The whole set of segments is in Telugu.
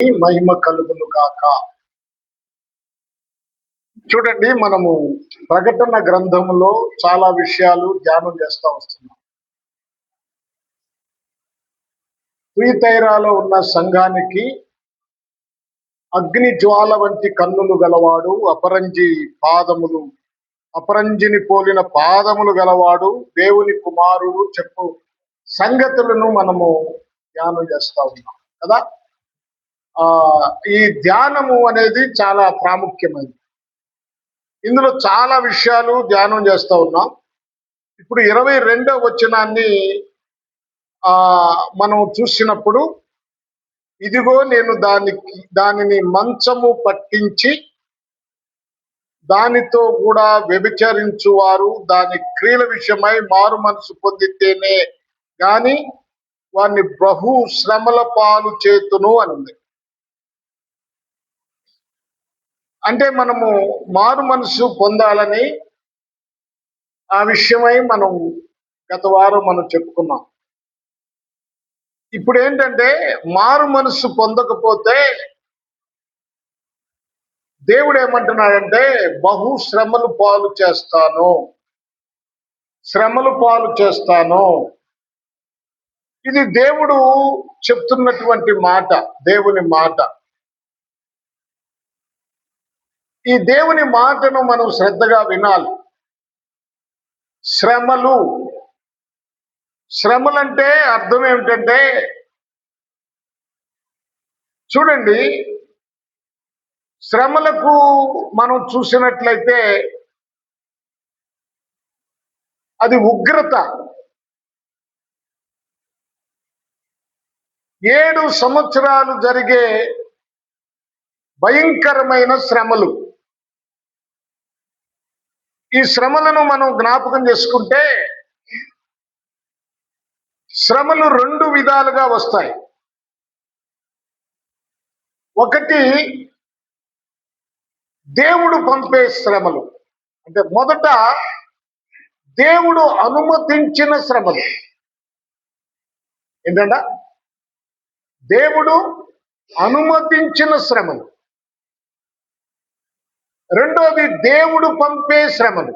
మహిమ కలుగును గాక. చూడండి, మనము ప్రకటన గ్రంథంలో చాలా విషయాలు ధ్యానం చేస్తూ వస్తున్నాం. తుయతైరాలో ఉన్న సంఘానికి అగ్ని జ్వాల వంటి కన్నులు గలవాడు, అపరంజిని పోలిన పాదములు గలవాడు, దేవుని కుమారుడు చెప్పు సంగతులను మనము ధ్యానం చేస్తూ ఉన్నాం కదా. ఈ ధ్యానము అనేది చాలా ప్రాముఖ్యమైనది. ఇందులో చాలా విషయాలు ధ్యానం చేస్తూ ఉన్నాం. ఇప్పుడు 22వ వచనాన్ని మనం చూసినప్పుడు, ఇదిగో నేను దానిని మంచము పట్టించి దానితో కూడా వ్యభిచరించువారు దాని క్రియల విషయమై మారు మనసు పొందితేనే గాని వారిని బహు శ్రమల పాలు చేతును అని ఉంది. అంటే మనము మారు మనసు పొందాలని ఆ విషయమై మనం గత వారం మనం చెప్పుకున్నాం. ఇప్పుడు ఏంటంటే, మారు మనసు పొందకపోతే దేవుడు ఏమంటున్నాడంటే, బహు శ్రమలు పాలు చేస్తాను. ఇది దేవుడు చెప్తున్నటువంటి మాట, దేవుని మాట. ఈ దేవుని మాటను మనం శ్రద్ధగా వినాలి. శ్రమలంటే అర్థం ఏమిటంటే, చూడండి, శ్రమలకు మనం చూసినట్లయితే అది ఉగ్రత. 7 సంవత్సరాలు జరిగే భయంకరమైన శ్రమలు. ఈ శ్రమలను మనం జ్ఞాపకం చేసుకుంటే, శ్రమలు 2 విధాలుగా వస్తాయి. ఒకటి, దేవుడు పంపే శ్రమలు. అంటే మొదట దేవుడు అనుమతించిన శ్రమలు. ఏంటంట? దేవుడు అనుమతించిన శ్రమలు. రెండోది, దేవుడు పంపే శ్రమలు.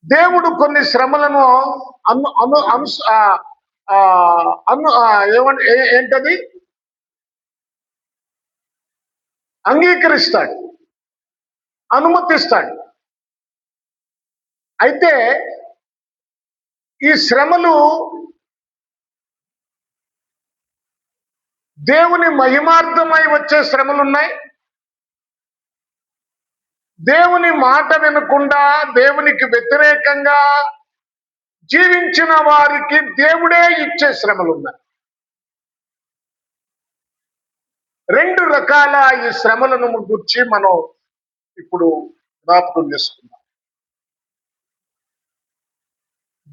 దేవుడు కొన్ని శ్రమలను ఏంటది అంగీకరిస్తాడు, అనుమతిస్తాడు. అయితే ఈ శ్రమలు దేవుని మహిమార్థమై వచ్చే శ్రమలున్నాయి. దేవుని మాట వినకుండా దేవునికి వ్యతిరేకంగా జీవించిన వారికి దేవుడే ఇచ్చే శ్రమలున్నాయి. 2 రకాల ఈ శ్రమలను గురించి మనం ఇప్పుడు జ్ఞాపకం చేసుకుందాం.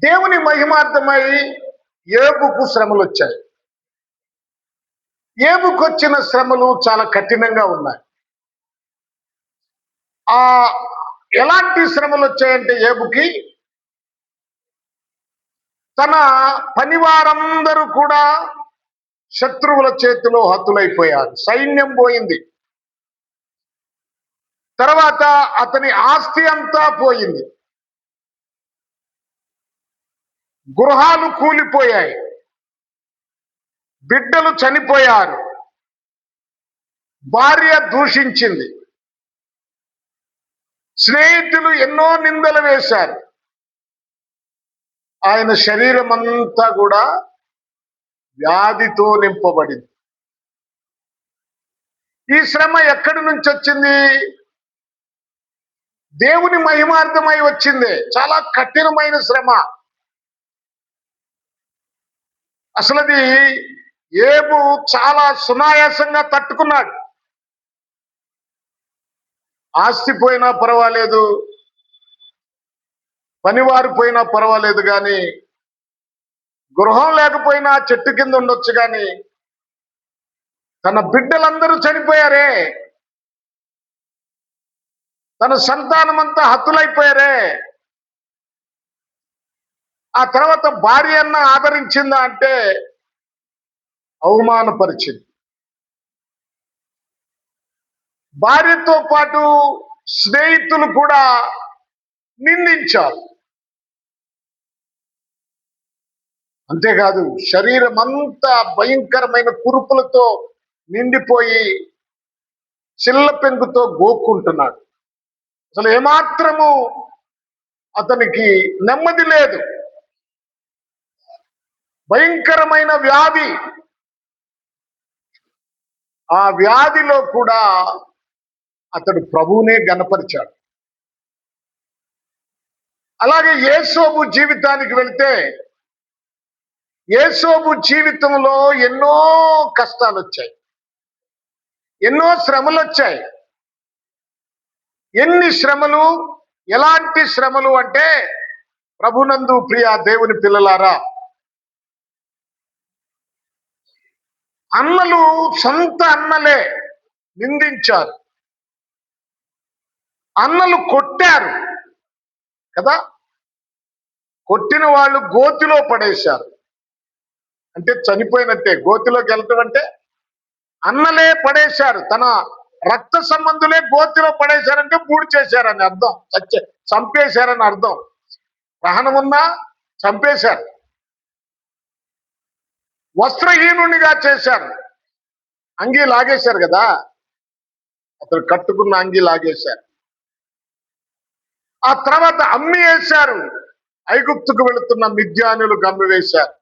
దేవుని మహిమార్థమై యోబుకు శ్రమలు వచ్చాయి. యోబుకు వచ్చిన శ్రమలు చాలా కఠినంగా ఉన్నాయి. ఎలాంటి శ్రమలు వచ్చాయంటే, యోబుకి తన పనివారందరూ కూడా శత్రువుల చేతిలో హతులైపోయారు. సైన్యం పోయింది. తర్వాత అతని ఆస్తి అంతా పోయింది. గృహాలు కూలిపోయాయి. బిడ్డలు చనిపోయారు. భార్య దూషించింది. స్నేహితులు ఎన్నో నిందలు వేశారు. ఆయన శరీరం అంతా కూడా వ్యాధితో నింపబడింది. ఈ శ్రమ ఎక్కడి నుంచి వచ్చింది? దేవుని మహిమార్థమై వచ్చింది. చాలా కఠినమైన శ్రమ. అసలుది యోబు చాలా సునాయాసంగా తట్టుకున్నాడు. ఆస్తి పోయినా పర్వాలేదు, పనివారు పోయినా పర్వాలేదు, కానీ గృహం లేకపోయినా చెట్టు కింద ఉండొచ్చు, కానీ తన బిడ్డలందరూ చనిపోయారే, తన సంతానం అంతా హతులైపోయారే, ఆ తర్వాత భార్య అన్న ఆదరించిందా అంటే అవమానపరిచింది. భార్యతో పాటు స్నేహితులు కూడా నిందించారు. అంతేకాదు శరీరం అంతా భయంకరమైన కురుపులతో నిండిపోయి చిల్ల పెంకుతో గోక్కుంటున్నాడు. అసలు ఏమాత్రము అతనికి నెమ్మది లేదు. భయంకరమైన వ్యాధి. ఆ వ్యాధిలో కూడా అతడు ప్రభువునే గణపరిచాడు. అలాగే యేసోబు జీవితానికి వెళ్తే యేసోబు జీవితంలో ఎన్నో కష్టాలు వచ్చాయి, ఎన్నో శ్రమలు వచ్చాయి. ఎన్ని శ్రమలు, ఎలాంటి శ్రమలు అంటే ప్రభునందు ప్రియ దేవుని పిల్లలారా, అన్నలు సొంత అన్నలే నిందించారు, అన్నలు కొట్టారు కదా. కొట్టిన వాళ్ళు గోతిలో పడేశారు. అంటే చనిపోయినట్టే. గోతిలోకి వెళ్ళటం అంటే అన్నలే పడేశారు, తన రక్త సంబంధులే గోతిలో పడేశారంటే పూడి చేశారని అర్థం, చంపేశారని అర్థం. ప్రాణమున్నా చంపేశారు. వస్త్రహీనునిగా చేశారు. అంగీ లాగేశారు కదా, అతను కట్టుకున్న అంగీ లాగేశారు. ఆ తర్వాత అమ్మి వేశారు. ఐగుప్తుకు వెళుతున్న మిద్యానులు గమ్మివేశారు.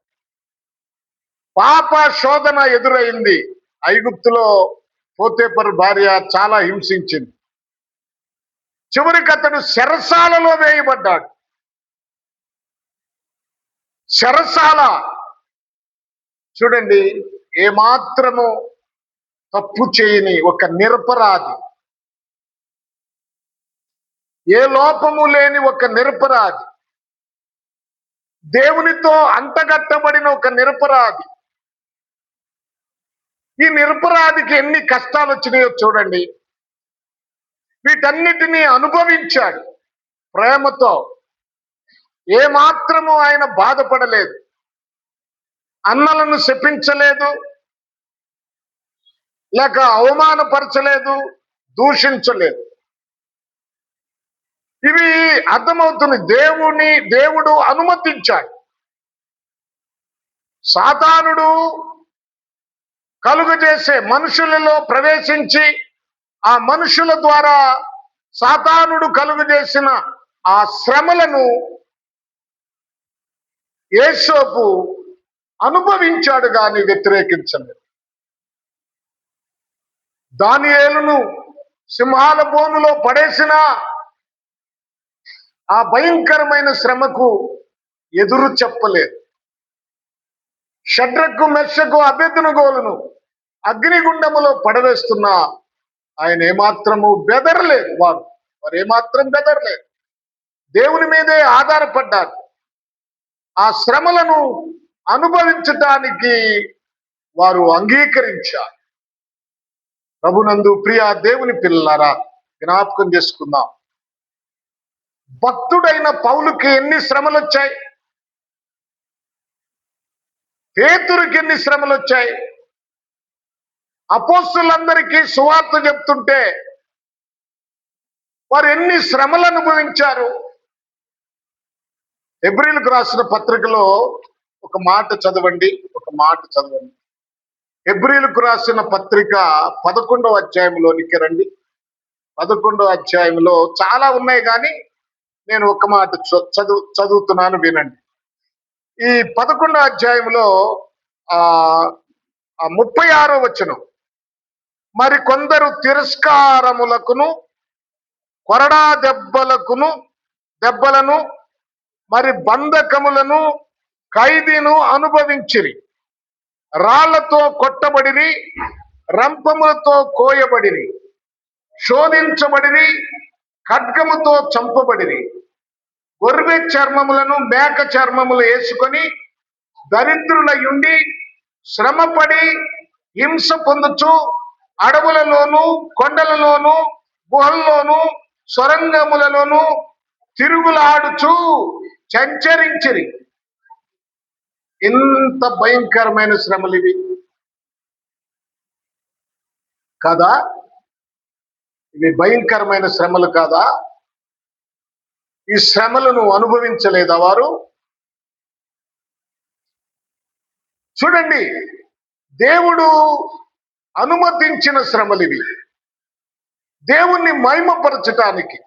పాప శోధన ఎదురైంది. ఐగుప్తులో పోతేపరు భార్య చాలా హింసించింది. చివరికి అతడు చెరసాలలో వేయబడ్డాడు. చెరసాల చూడండి, ఏమాత్రము తప్పు చేయని ఒక నిరపరాధి, ఏ లోపము లేని ఒక నిరపరాధి, దేవునితో అంటగట్టబడిన ఒక నిరపరాధి. ఈ నిరపరాధికి ఎన్ని కష్టాలు వచ్చినాయో చూడండి. వీటన్నిటినీ అనుభవించాడు ప్రేమతో. ఏమాత్రము ఆయన బాధపడలేదు, అన్నలను శపించలేదు, లేక అవమానపరచలేదు, దూషించలేదు. ఇవి అర్థమవుతుంది. దేవుడు అనుమతించాడు. సాతానుడు కలుగజేసే మనుషులలో ప్రవేశించి ఆ మనుషుల ద్వారా సాతానుడు కలుగజేసిన ఆ శ్రమలను యేసోబు అనుభవించాడు గాని వ్యతిరేకించలేదు. దానియేలును సింహాల బోనులో పడేసిన ఆ భయంకరమైన శ్రమకు ఎదురు చెప్పలేదు. షడ్రకు మెషకు అబేద్నెగోలను అగ్నిగుండములో పడవేస్తున్న ఆయన ఏమాత్రము బెదరలేదు. వారు ఏమాత్రం బెదరలేదు. దేవుని మీదే ఆధారపడ్డారు. ఆ శ్రమలను అనుభవించటానికి వారు అంగీకరించారు. ప్రభునందు ప్రియ దేవుని పిల్లలారా, జ్ఞాపకం చేసుకుందాం. భక్తుడైన పౌలుకి ఎన్ని శ్రమలు వచ్చాయి, పేతురుకి ఎన్ని శ్రమలు వచ్చాయి. అపోస్తులందరికీ సువార్త చెప్తుంటే వారు ఎన్ని శ్రమలు అనుభవించారు. హెబ్రీయులకు రాసిన పత్రికలో ఒక మాట చదవండి. హెబ్రీయులకు రాసిన పత్రిక 11వ అధ్యాయంలోనికి రండి. 11వ అధ్యాయంలో చాలా ఉన్నాయి, కానీ నేను ఒక మాట చదువుతున్నాను, వినండి. ఈ 11వ అధ్యాయంలో 36వ వచనం, మరి కొందరు తిరస్కారములకును కొరడా దెబ్బలను మరి బంధకములను ఖైదీను అనుభవించిరి, రాళ్లతో కొట్టబడిరి, రంపములతో కోయబడిరి, శోధించబడిరి, ఖడ్గముతో చంపబడిరి, గొర్రె చర్మములను మేక చర్మములు వేసుకొని దరిద్రులయుండి శ్రమపడి హింస పొందుచు అడవులలోను కొండలలోను గుహల్లోను సొరంగములలోను తిరుగులాడుచు సంచరించిరి. ఎంత భయంకరమైన శ్రమలు ఇవి. కాదా? ఇవి భయంకరమైన శ్రమలు కాదా? ఈ శ్రమలను అనుభవించలేదా వారు? చూడండి, దేవుడు అనుమతించిన శ్రమలు ఇవి, దేవుణ్ణి మహిమపరచటానికి.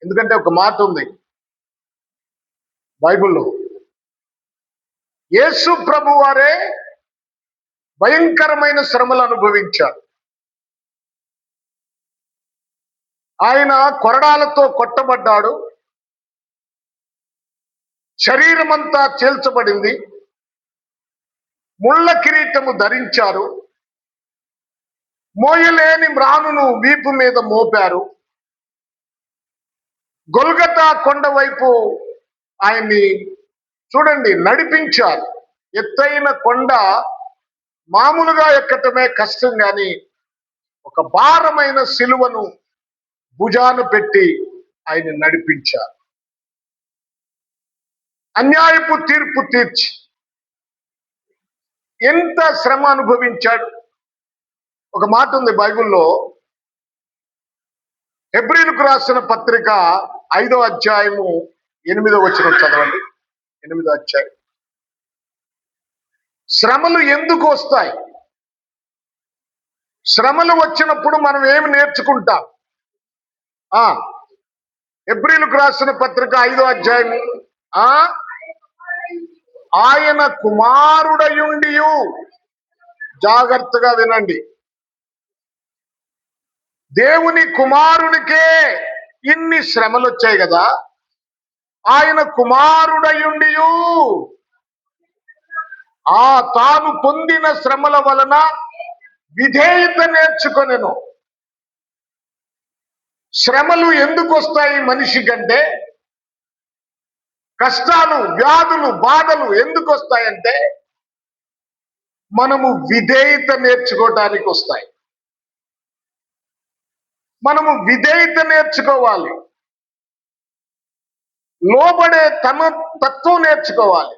ఎందుకంటే ఒక మాట ఉంది బైబిల్లో, యేసు ప్రభు వారే భయంకరమైన శ్రమలు అనుభవించారు. ఆయన కొరడాలతో కొట్టబడ్డాడు, శరీరమంతా చీల్చబడింది, ముళ్ళ కిరీటము ధరించారు, మోయలేని మ్రానును వీపు మీద మోపారు, గొల్గతా కొండ వైపు ఆయన్ని చూడండి నడిపించారు. ఎత్తైన కొండ మామూలుగా ఎక్కటమే కష్టం, కానీ ఒక భారమైన సిలువను భుజాన పెట్టి ఆయన నడిపించారు. అన్యాయపు తీర్పు తీర్చి ఎంత శ్రమ అనుభవించాడు. ఒక మాట ఉంది బైబిల్లో, హెబ్రీలకు రాసిన పత్రిక 5వ అధ్యాయము 8వ వచనం చదవండి. 8వ అధ్యాయం. శ్రమలు ఎందుకు వస్తాయి? శ్రమలు వచ్చినప్పుడు మనం ఏమి నేర్చుకుంటాం? హెబ్రీలకు రాసిన పత్రిక 5వ అధ్యాయము, ఆయన కుమారుడయుండియు, జాగ్రత్తగా వినండి, దేవుని కుమారునికే ఇన్ని శ్రమలు వచ్చాయి కదా, ఆయన కుమారుడయుండియు తాను పొందిన శ్రమల వలన విధేయత నేర్చుకొనెను. శ్రమలు ఎందుకు వస్తాయి మనిషి కంటే? కష్టాలు, వ్యాధులు, బాధలు ఎందుకు వస్తాయంటే మనము విధేయత నేర్చుకోవటానికి వస్తాయి. మనము విధేయత నేర్చుకోవాలి, లోబడే తత్వం నేర్చుకోవాలి.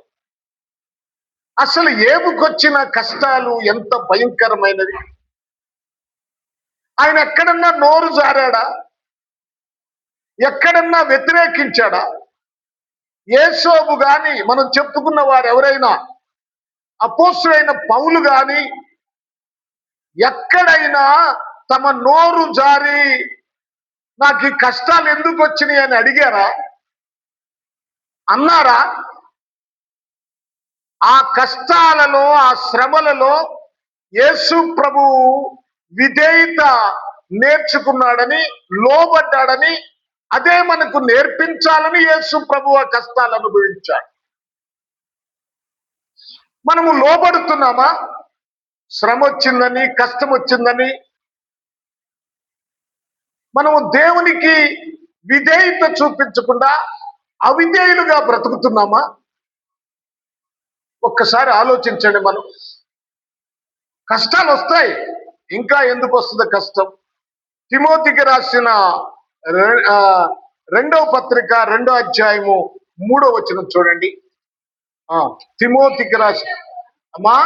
అసలు ఏపుకొచ్చిన కష్టాలు ఎంత భయంకరమైనవి. ఆయన ఎక్కడన్నా నోరు జారాడా? ఎక్కడన్నా వ్యతిరేకించాడా? యేసోబు గాని, మనం చెప్పుకున్న వారు ఎవరైనా, అపోస్తులైన పౌలు గాని ఎక్కడైనా తమ నోరు జారి నాకు ఈ కష్టాలు ఎందుకు వచ్చినాయి అని అడిగారా? అన్నారా? ఆ కష్టాలలో, ఆ శ్రమలలో యేసు ప్రభువు విధేయత నేర్చుకున్నాడని, లోబడ్డాడని, అదే మనకు నేర్పించాలని యేసు ప్రభువు ఆ కష్టాలు అనుభవించాడు. మనము లోబడుతున్నామా? శ్రమ వచ్చిందని, కష్టం వచ్చిందని మనము దేవునికి విధేయత చూపించకుండా అవిధేయులుగా బ్రతుకుతున్నామా? ఒక్కసారి ఆలోచించండి. మనం కష్టాలు వస్తాయి, ఇంకా ఎందుకు వస్తుందో కష్టం. తిమోతికి రాసిన 2వ పత్రిక 2వ అధ్యాయము 3వ వచనం చూడండి. తిమోతికి రాసిన, అమ్మా,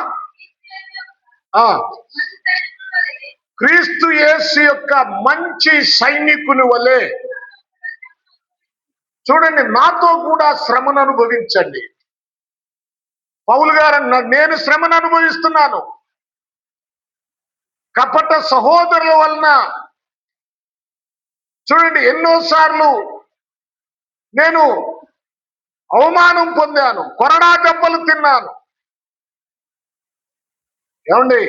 క్రీస్తు యేసు యొక్క మంచి సైనికుని వలె చూడండి, నాతో కూడా శ్రమను అనుభవించండి. పౌలు గారు, నేను శ్రమను అనుభవిస్తున్నాను. కపట సహోదరుల వలన చూడండి ఎన్నోసార్లు నేను అవమానం పొందాను, కొరడా దెబ్బలు తిన్నాను. ఏమండి,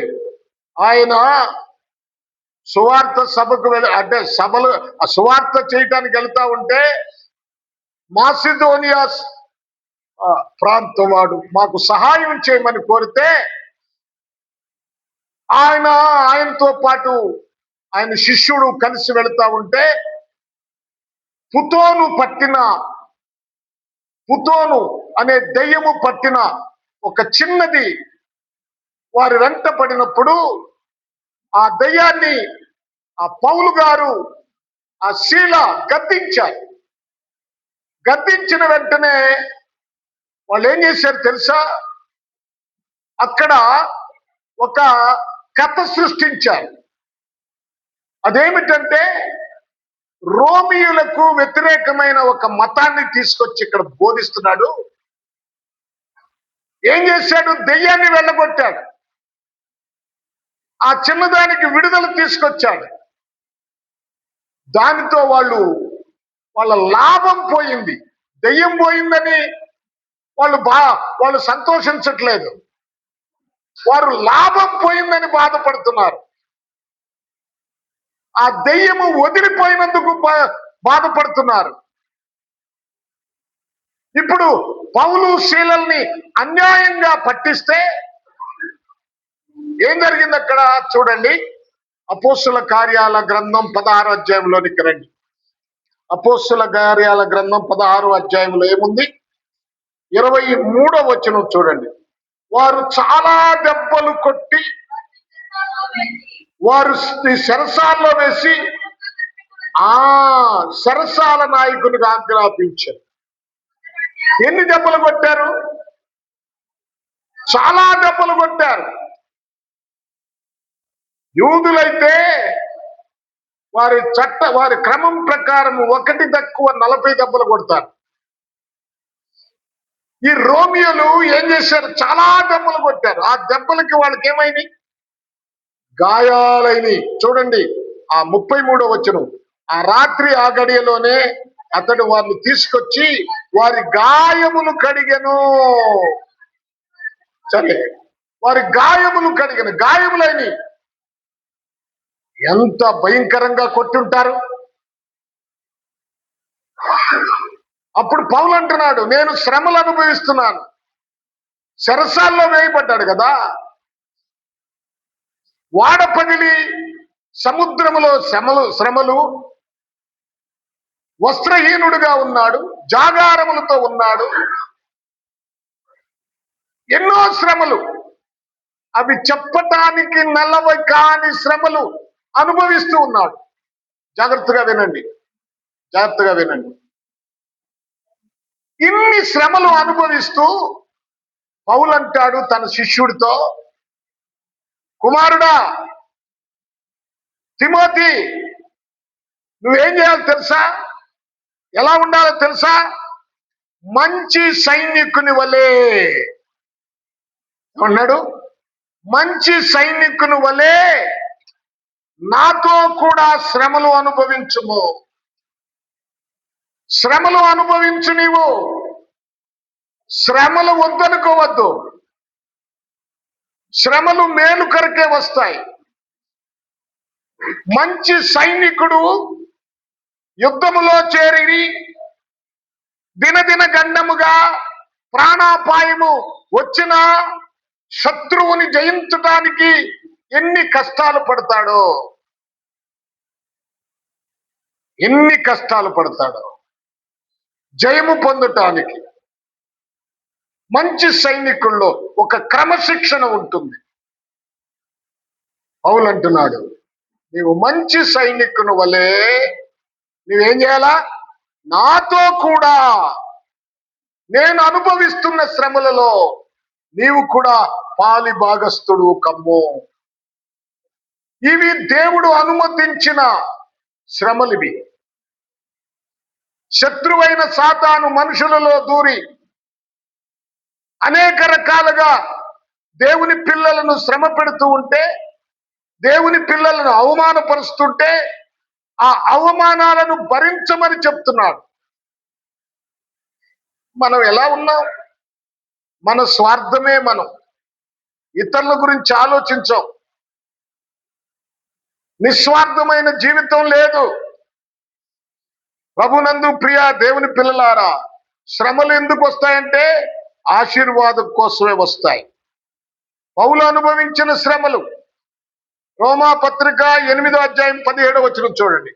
ఆయన సువార్త సభకు అంటే సభలు సువార్త చేయటానికి వెళ్తా ఉంటే మాసిదోనియా ప్రాంతం వాడు మాకు సహాయం చేయమని కోరితే ఆయనతో పాటు ఆయన శిష్యుడు కలిసి వెళుతా ఉంటే పుతోను అనే దెయ్యము పట్టిన ఒక చిన్నది వారి వెంట పడినప్పుడు ఆ దెయ్యాన్ని ఆ పౌలు గారు ఆ శీల గద్దించారు. గద్దించిన వెంటనే వాళ్ళు ఏం చేశారు తెలుసా? అక్కడ ఒక కథ సృష్టించారు. అదేమిటంటే రోమియులకు వ్యతిరేకమైన ఒక మతాన్ని తీసుకొచ్చి ఇక్కడ బోధిస్తున్నాడు. ఏం చేశాడు? దెయ్యాన్ని వెళ్ళగొట్టాడు, ఆ చిన్నదానికి విడుదల తీసుకొచ్చాడు. దానితో వాళ్ళ లాభం పోయింది. దెయ్యం పోయిందని వాళ్ళు సంతోషించట్లేదు, వారు లాభం పోయిందని బాధపడుతున్నారు. ఆ దెయ్యము వదిలిపోయినందుకు బాధపడుతున్నారు. ఇప్పుడు పౌలు శీలల్ని అన్యాయంగా పట్టిస్తే ఏం జరిగింది అక్కడ చూడండి. అపోస్తుల కార్యాల గ్రంథం 16వ అధ్యాయంలోనికి రండి. అపోస్తుల కార్యాల గ్రంథం 16వ అధ్యాయంలో ఏముంది? 23వ వచనం చూడండి. వారు చాలా దెబ్బలు కొట్టి వారు సరసాల్లో వేసి సరసాల నాయకునికి ఆజ్ఞాపించారు. ఎన్ని దెబ్బలు కొట్టారు? చాలా దెబ్బలు కొట్టారు. యూదులైతే వారి క్రమం ప్రకారం ఒకటి తక్కువ 40 దెబ్బలు కొడతారు. ఈ రోమియోలు ఏం చేశారు? చాలా దెబ్బలు కొట్టారు. ఆ దెబ్బలకి వాళ్ళకి ఏమైంది? గాయాలైనవి. చూడండి ఆ 33వ వచనం. ఆ రాత్రి ఆ గడియలోనే అతడు వారిని తీసుకొచ్చి వారి గాయములు కడిగెను. సరే, వారి గాయములు కడిగెను. గాయములైనవి. ఎంత భయంకరంగా కొట్టుంటారు. అప్పుడు పౌలు అంటున్నాడు, నేను శ్రమలు అనుభవిస్తున్నాను. చెరసాల్లో వేయబడ్డాడు కదా, వాడ పగిలి సముద్రములో శ్రమలు, వస్త్రహీనుడుగా ఉన్నాడు, జాగారములతో ఉన్నాడు, ఎన్నో శ్రమలు, అవి చెప్పటానికి నల్లవి కాని శ్రమలు అనుభవిస్తూ ఉన్నాడు. జాగ్రత్తగా వినండి. ఇన్ని శ్రమలు అనుభవిస్తూ పౌలు అంటాడు తన శిష్యుడితో, కుమారుడా తిమోతి, నువ్వేం చేయాలో తెలుసా? ఎలా ఉండాలో తెలుసా? మంచి సైనికుని వలె అన్నాడు. మంచి సైనికుని వలె నాతో కూడా శ్రమలు అనుభవించుము. శ్రమలు అనుభవించు. నీవు శ్రమలు వద్దనుకోవద్దు. శ్రమలు మేలు కొరకే వస్తాయి. మంచి సైనికుడు యుద్ధములో చేరి దినదిన గండముగా ప్రాణాపాయము వచ్చిన శత్రువుని జయించటానికి ఎన్ని కష్టాలు పడతాడో. జయము పొందటానికి మంచి సైనికుల్లో ఒక క్రమశిక్షణ ఉంటుంది. పౌలు అంటున్నాడు, నీవు మంచి సైనికుని వలె నీవేం చేయాలా? నాతో కూడా నేను అనుభవిస్తున్న శ్రమలలో నీవు కూడా పాలి భాగస్థుడు కమ్ము. ఇవి దేవుడు అనుమతించిన శ్రమలివి. శత్రువైన సాతాను మనుషులలో దూరి అనేక రకాలుగా దేవుని పిల్లలను శ్రమ పెడుతూ ఉంటే, దేవుని పిల్లలను అవమానపరుస్తుంటే, ఆ అవమానాలను భరించమని చెప్తున్నాడు. మనం ఎలా ఉన్నాం? మన స్వార్థమే. మనం ఇతరుల గురించి ఆలోచించాం. నిస్వార్థమైన జీవితం లేదు. ప్రభునందు ప్రియ దేవుని పిల్లలారా, శ్రమలు ఎందుకు వస్తాయంటే ఆశీర్వాదం కోసమే వస్తాయి. పౌలు అనుభవించిన శ్రమలు రోమా పత్రిక 8వ అధ్యాయం 17వ వచనం చూడండి.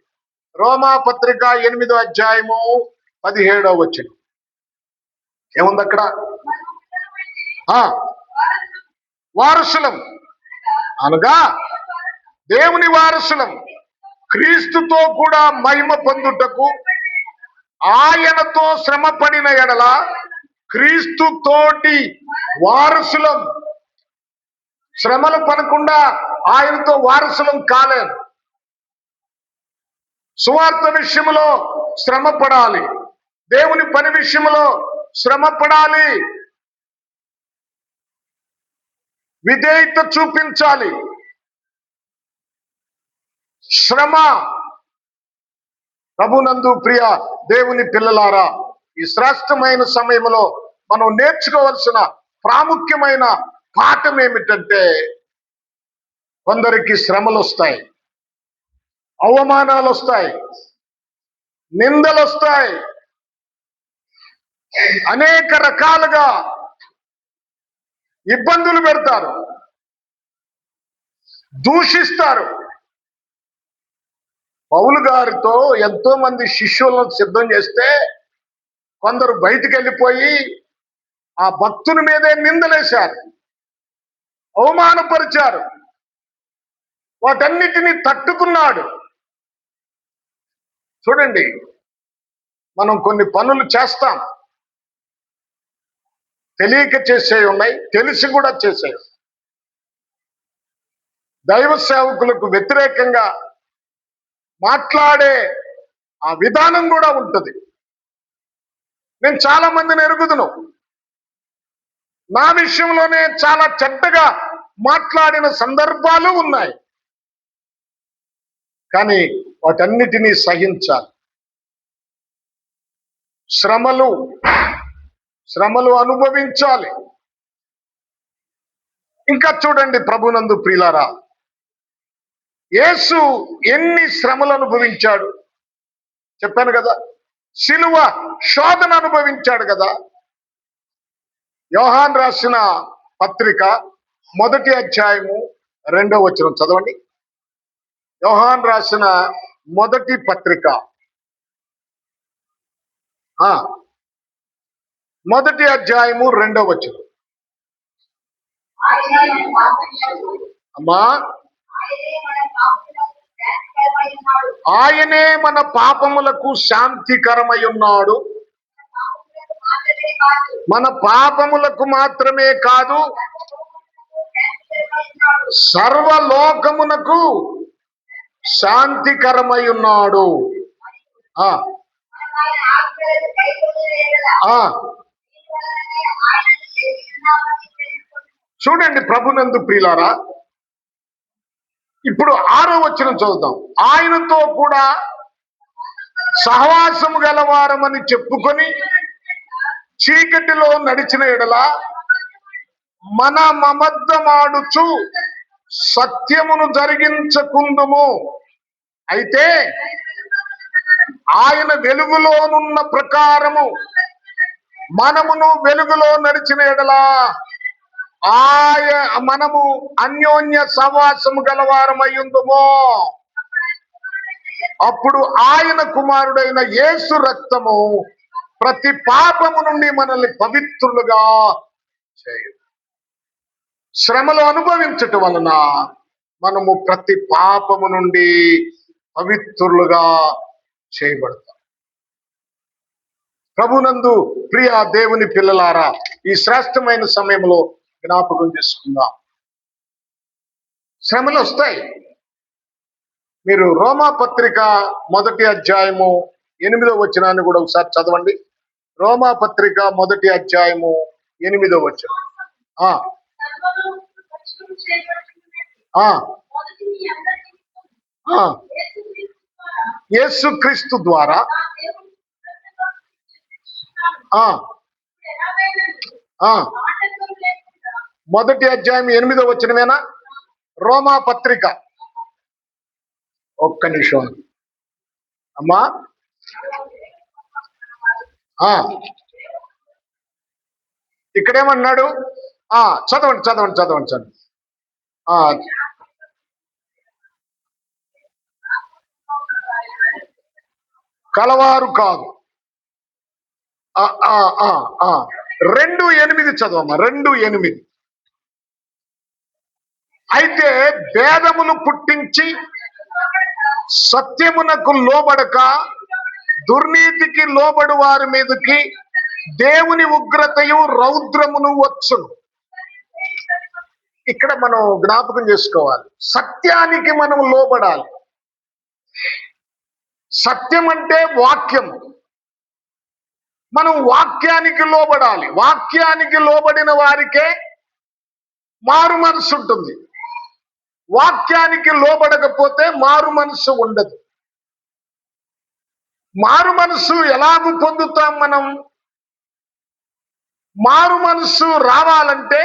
రోమా పత్రిక 8వ అధ్యాయము 17వ వచనం ఏముంది అక్కడ? వారసులం అనగా దేవుని వారసులం, క్రీస్తుతో కూడా మహిమ పొందుటకు ఆయనతో శ్రమ పడిన ఎడల క్రీస్తు తోటి వారసులం. శ్రమలు పడకుండా ఆయనతో వారసులం కాలేదు. సువార్త విషయంలో శ్రమ పడాలి, దేవుని పని విషయంలో శ్రమ పడాలి, విధేయత చూపించాలి. శ్రమ. ప్రభునందు ప్రియ దేవుని పిల్లలారా, ఈ శ్రేష్టమైన సమయంలో మనం నేర్చుకోవాల్సిన ప్రాముఖ్యమైన పాఠం ఏమిటంటే, కొందరికి శ్రమలు వస్తాయి, అవమానాలు వస్తాయి, నిందలు వస్తాయి, అనేక రకాలుగా ఇబ్బందులు పెడతారు, దూషిస్తారు. పౌలు గారితో ఎంతో మంది శిష్యులను సిద్ధం చేస్తే కొందరు బయటికి వెళ్ళిపోయి ఆ భక్తుని మీదే నిందలేశారు, అవమానపరిచారు. వాటన్నిటినీ తట్టుకున్నాడు. చూడండి, మనం కొన్ని పనులు చేస్తాం, తెలియక చేసేవి ఉన్నాయి, తెలిసి కూడా చేసేవి. దైవ సేవకులకు వ్యతిరేకంగా మాట్లాడే ఆ విధానం కూడా ఉంటుంది. నేను చాలా మందిని ఎరుగుదును, నా విషయంలోనే చాలా చెడ్డగా మాట్లాడిన సందర్భాలు ఉన్నాయి. కానీ వాటన్నిటినీ సహించాలి. శ్రమలు అనుభవించాలి. ఇంకా చూడండి ప్రభునందు ప్రియులారా, యేసు ఎన్ని శ్రమలు అనుభవించాడు చెప్పాను కదా. శిలువ శోధన అనుభవించాడు కదా. యోహాన్ రాసిన పత్రిక 1వ అధ్యాయము 2వ వచనం చదవండి. యోహాన్ రాసిన 1వ పత్రిక 1వ అధ్యాయము 2వ వచనం. అమ్మా, ఆయనే మన పాపములకు శాంతికరమై ఉన్నాడు. మన పాపములకు మాత్రమే కాదు, సర్వలోకమునకు శాంతికరమై ఉన్నాడు. చూడండి ప్రభునందు ప్రియులారా, ఇప్పుడు 6వ వచనం చదువుతాం. ఆయనతో కూడా సహవాసము గలవారమని చెప్పుకొని చీకటిలో నడిచిన ఎడల మన మమద్దమాడుచు సత్యమును జరిగించకుందుము. అయితే ఆయన వెలుగులోనున్న ప్రకారము మనమును వెలుగులో నడిచిన ఎడల మనము అన్యోన్య సహవాసము గలవారమయ్యుందుము. అప్పుడు ఆయన కుమారుడైన యేసు రక్తము ప్రతి పాపము నుండి మనల్ని పవిత్రులుగా చేయు. శ్రమలు అనుభవించటం వలన మనము ప్రతి పాపము నుండి పవిత్రులుగా చేయబడతాం. ప్రభునందు ప్రియ దేవుని పిల్లలారా, ఈ శ్రేష్టమైన సమయంలో జ్ఞాపకం చేసుకుందాం. శ్రమలు వస్తాయి. మీరు రోమా పత్రిక 1వ అధ్యాయము 8వ వచనాన్ని కూడా ఒకసారి చదవండి. రోమా పత్రిక 1వ అధ్యాయము 8వ వచనం. యేసుక్రీస్తు ద్వారా 1వ అధ్యాయం 8వ వచనమేనా? రోమా పత్రిక, ఒక్క నిమిషం అమ్మా. ఇక్కడేమన్నాడు? చదవండి చదవండి చదవండి చదవండి. కలవారు కాదు. 2:8 చదవమ్మా. 2:8. అయితే భేదములు పుట్టించి సత్యమునకు లోబడక దుర్నీతికి లోబడు వారి మీదకి దేవుని ఉగ్రతయు రౌద్రమును వచ్చును. ఇక్కడ మనం జ్ఞాపకం చేసుకోవాలి, సత్యానికి మనం లోబడాలి. సత్యం అంటే వాక్యము. మనం వాక్యానికి లోబడాలి. వాక్యానికి లోబడిన వారికే మారు మనసు ఉంటుంది. వాక్యానికి లోబడకపోతే మారు మనసు ఉండదు. మారు మనసు ఎలాగూ పొందుతాం మనం? మారు మనసు రావాలంటే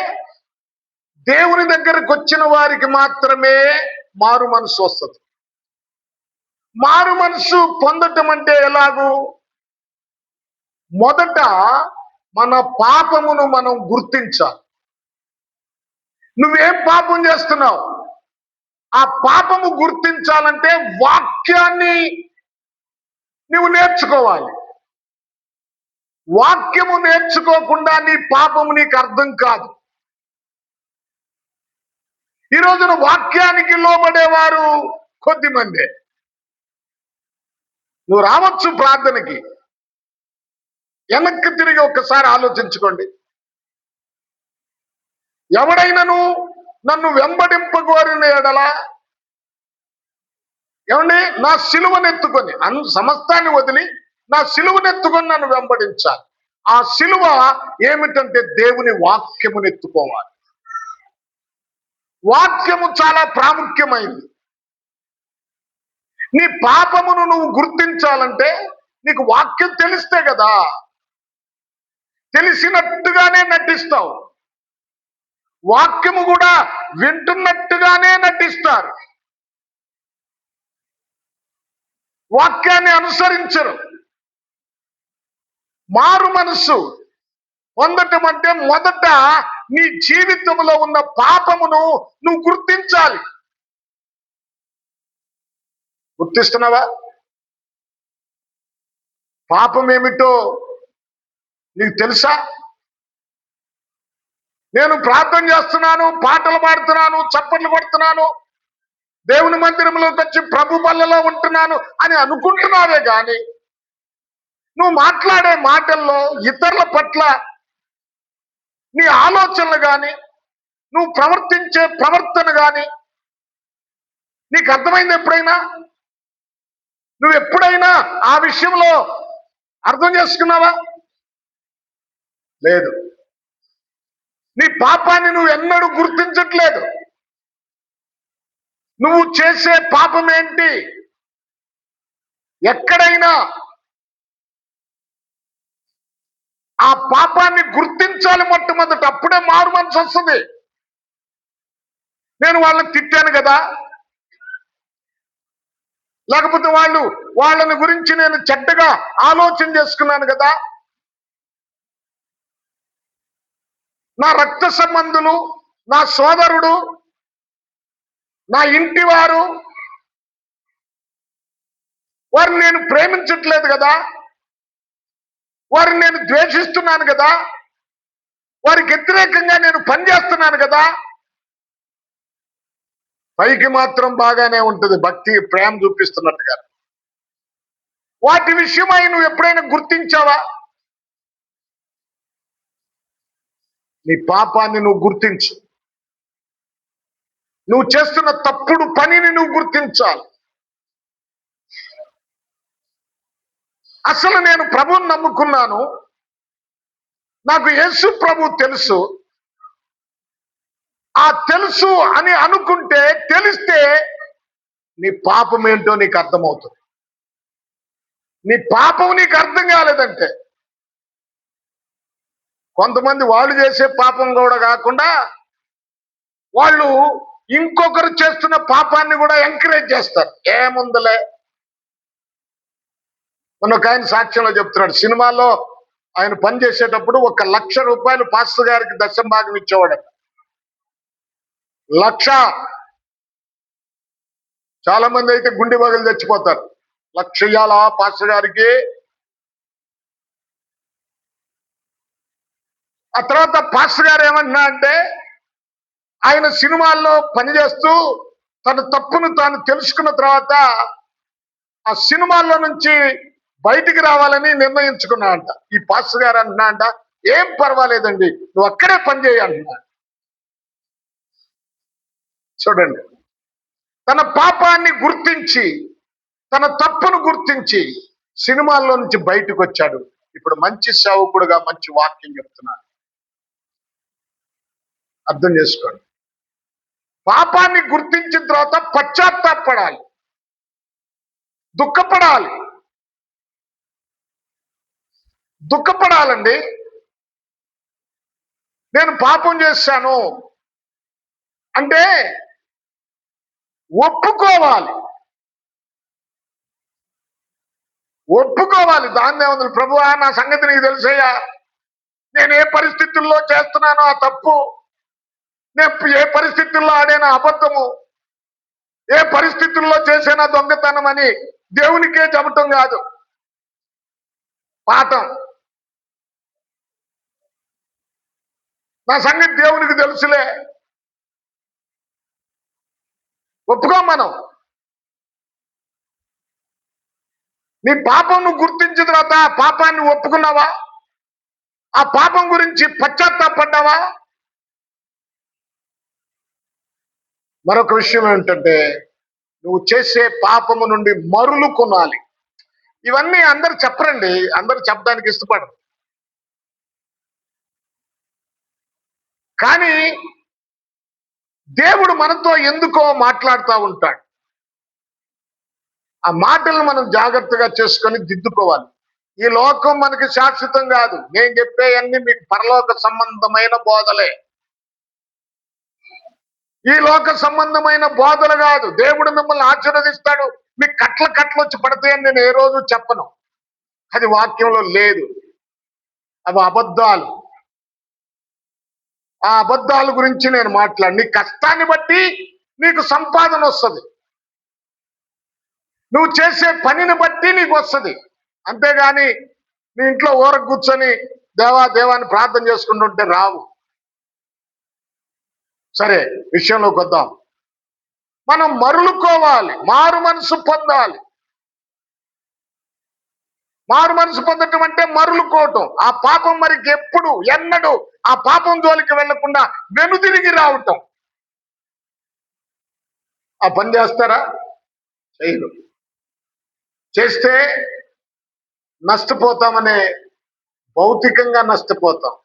దేవుని దగ్గరకు వచ్చిన వారికి మాత్రమే మారు మనసు వస్తుంది. మారు మనసు పొందటం అంటే ఎలాగూ? మొదట మన పాపమును మనం గుర్తించాలి. నువ్వేం పాపం చేస్తున్నావు? ఆ పాపము గుర్తించాలంటే వాక్యాన్ని నువ్వు నేర్చుకోవాలి. వాక్యము నేర్చుకోకుండా నీ పాపము నీకు అర్థం కాదు. ఈ రోజున వాక్యానికి లోబడేవారు కొద్దిమందే. నువ్వు రావచ్చు ప్రార్థనకి, వెనక్కి తిరిగి ఒక్కసారి ఆలోచించుకోండి. ఎవడైనను నన్ను వెంబడింపగోరిన ఎడల, ఏమండి, నా సిలువనెత్తుకొని సమస్తాన్ని వదిలి నా సిలువనెత్తుకొని నన్ను వెంబడించాలి. ఆ సిలువ ఏమిటంటే దేవుని వాక్యమునెత్తుకోవాలి. వాక్యము చాలా ప్రాముఖ్యమైంది. నీ పాపమును నువ్వు గుర్తించాలంటే నీకు వాక్యం తెలిస్తే కదా. తెలిసినట్టుగానే నటిస్తావు. వాక్యము కూడా వింటున్నట్టుగానే నటిస్తారు. వాక్యాన్ని అనుసరించరు. మారు మనసు పొందటం అంటే మొదట నీ జీవితంలో ఉన్న పాపమును నువ్వు గుర్తించాలి. గుర్తిస్తున్నావా? పాపం ఏమిటో నీకు తెలుసా? నేను ప్రార్థన చేస్తున్నాను, పాటలు పాడుతున్నాను, చప్పట్లు కొడుతున్నాను, దేవుని మందిరంలోకి వచ్చి ప్రభు బల్లలో ఉంటున్నాను అని అనుకుంటున్నావే గాని నువ్వు మాట్లాడే మాటల్లో ఇతరుల పట్ల నీ ఆలోచనలు గాని, నువ్వు ప్రవర్తించే ప్రవర్తన గాని నీకు అర్థమైంది ఎప్పుడైనా? నువ్వు ఎప్పుడైనా ఆ విషయంలో అర్థం చేసుకున్నావా? లేదు. నీ పాపాన్ని నువ్వు ఎన్నడూ గుర్తించట్లేదు. నువ్వు చేసే పాపం ఏంటి? ఎక్కడైనా ఆ పాపాన్ని గుర్తించాలి మొట్టమొదట. అప్పుడే మారు మనసు వస్తుంది. నేను వాళ్ళని తిట్టాను కదా, లేకపోతే వాళ్ళని గురించి నేను చెడ్డగా ఆలోచన చేసుకున్నాను కదా, నా రక్త సంబంధులు, నా సోదరుడు, నా ఇంటి వారు, వారిని నేను ప్రేమించట్లేదు కదా, వారిని నేను ద్వేషిస్తున్నాను కదా, వారికి వ్యతిరేకంగా నేను పనిచేస్తున్నాను కదా. పైకి మాత్రం బాగానే ఉంటుంది, భక్తి ప్రేమ చూపిస్తున్నట్టుగా. వాటి విషయమై నువ్వు ఎప్పుడైనా గుర్తించావా? నీ పాపాన్ని నువ్వు గుర్తించు. నువ్వు చేస్తున్న తప్పుడు పనిని నువ్వు గుర్తించాలి. అసలు నేను ప్రభువుని నమ్ముకున్నాను, నాకు యేసు ప్రభు తెలుసు. ఆ తెలుసు అని అనుకుంటే, తెలిస్తే నీ పాపం ఏంటో నీకు అర్థమవుతుంది. నీ పాపం నీకు అర్థం కాలేదంటే, కొంతమంది వాళ్ళు చేసే పాపం కూడా కాకుండా వాళ్ళు ఇంకొకరు చేస్తున్న పాపాన్ని కూడా ఎంకరేజ్ చేస్తారు. ఏముందలే. మొన్న ఒక ఆయన సాక్ష్యంలో చెప్తున్నాడు, సినిమాలో ఆయన పని చేసేటప్పుడు 1,00,000 రూపాయలు పాస్టర్ గారికి దశం భాగం ఇచ్చేవాడు. 1,00,000. చాలా మంది అయితే గుండె పగలు చచ్చిపోతారు. 1,00,000 ఇయ్యాలా పాస్టర్ గారికి? ఆ తర్వాత పాస్టర్ గారు ఏమంటున్నా అంటే, ఆయన సినిమాల్లో పనిచేస్తూ తన తప్పును తాను తెలుసుకున్న తర్వాత ఆ సినిమాల్లో నుంచి బయటికి రావాలని నిర్ణయించుకున్నా అంట. ఈ పాస్టర్ గారు అంటున్నా అంట, ఏం పర్వాలేదండి, నువ్వు అక్కడే పని చేయి అంటున్నా. చూడండి, తన పాపాన్ని గుర్తించి తన తప్పును గుర్తించి సినిమాల్లో నుంచి బయటకు వచ్చాడు. ఇప్పుడు మంచి సేవకుడుగా మంచి వాక్యం చెప్తున్నాడు. అర్థం చేసుకోండి. పాపాన్ని గుర్తించిన తర్వాత పశ్చాత్తాపడాలి, దుఃఖపడాలండి. నేను పాపం చేశాను అంటే ఒప్పుకోవాలి. దాన్నే ఉంది, ప్రభువా నా సంగతి నీకు తెలుసయ్యా, నేను ఏ పరిస్థితుల్లో చేస్తున్నానో ఆ తప్పు, నేను ఏ పరిస్థితుల్లో ఆడిన అబద్ధము, ఏ పరిస్థితుల్లో చేసిన దొంగతనం అని దేవునికే చెప్పటం కాదు పాఠం. నా సంగతి దేవునికి తెలుసులే, ఒప్పుకో. మనం నీ పాపం నువ్వు గుర్తించిన తర్వాత ఆ పాపాన్ని ఒప్పుకున్నావా? ఆ పాపం గురించి పశ్చాత్తాపడ్డావా? మరొక విషయం ఏంటంటే, నువ్వు చేసే పాపము నుండి మరులు కొనాలి. ఇవన్నీ అందరు చెప్పరండి, అందరు చెప్పడానికి ఇష్టపడరు. కానీ దేవుడు మనతో ఎందుకో మాట్లాడుతూ ఉంటాడు. ఆ మాటలను మనం జాగ్రత్తగా చేసుకొని దిద్దుకోవాలి. ఈ లోకం మనకి శాశ్వతం కాదు. నేను చెప్పేవన్నీ మీకు పరలోక సంబంధమైన బోధలే, ఈ లోక సంబంధమైన బోధలు కాదు. దేవుడు మిమ్మల్ని ఆశీర్వదిస్తాడు, మీకు కట్లు వచ్చి పడతాయని నేను ఏ రోజు చెప్పను. అది వాక్యంలో లేదు. అవి అబద్ధాలు. ఆ అబద్ధాల గురించి నేను మాట్లాడు. నీ కష్టాన్ని బట్టి నీకు సంపాదన వస్తుంది, నువ్వు చేసే పనిని బట్టి నీకు వస్తుంది. అంతేగాని నీ ఇంట్లో ఊరకు కూర్చొని దేవాన్ని ప్రార్థన చేసుకుంటుంటే రావు. సరే, విషయంలోకి వద్దాం. మనం మరులుకోవాలి, మారు మనసు పొందాలి. మారు మనసు పొందటం అంటే మరులుకోవటం. ఆ పాపం మరికి ఎప్పుడు ఎన్నడూ ఆ పాపం జోలికి వెళ్లకుండా వెనుదిరిగి రావటం. ఆ పని చేస్తారా? చేయరు. చేస్తే నష్టపోతామనే, భౌతికంగా నష్టపోతాం,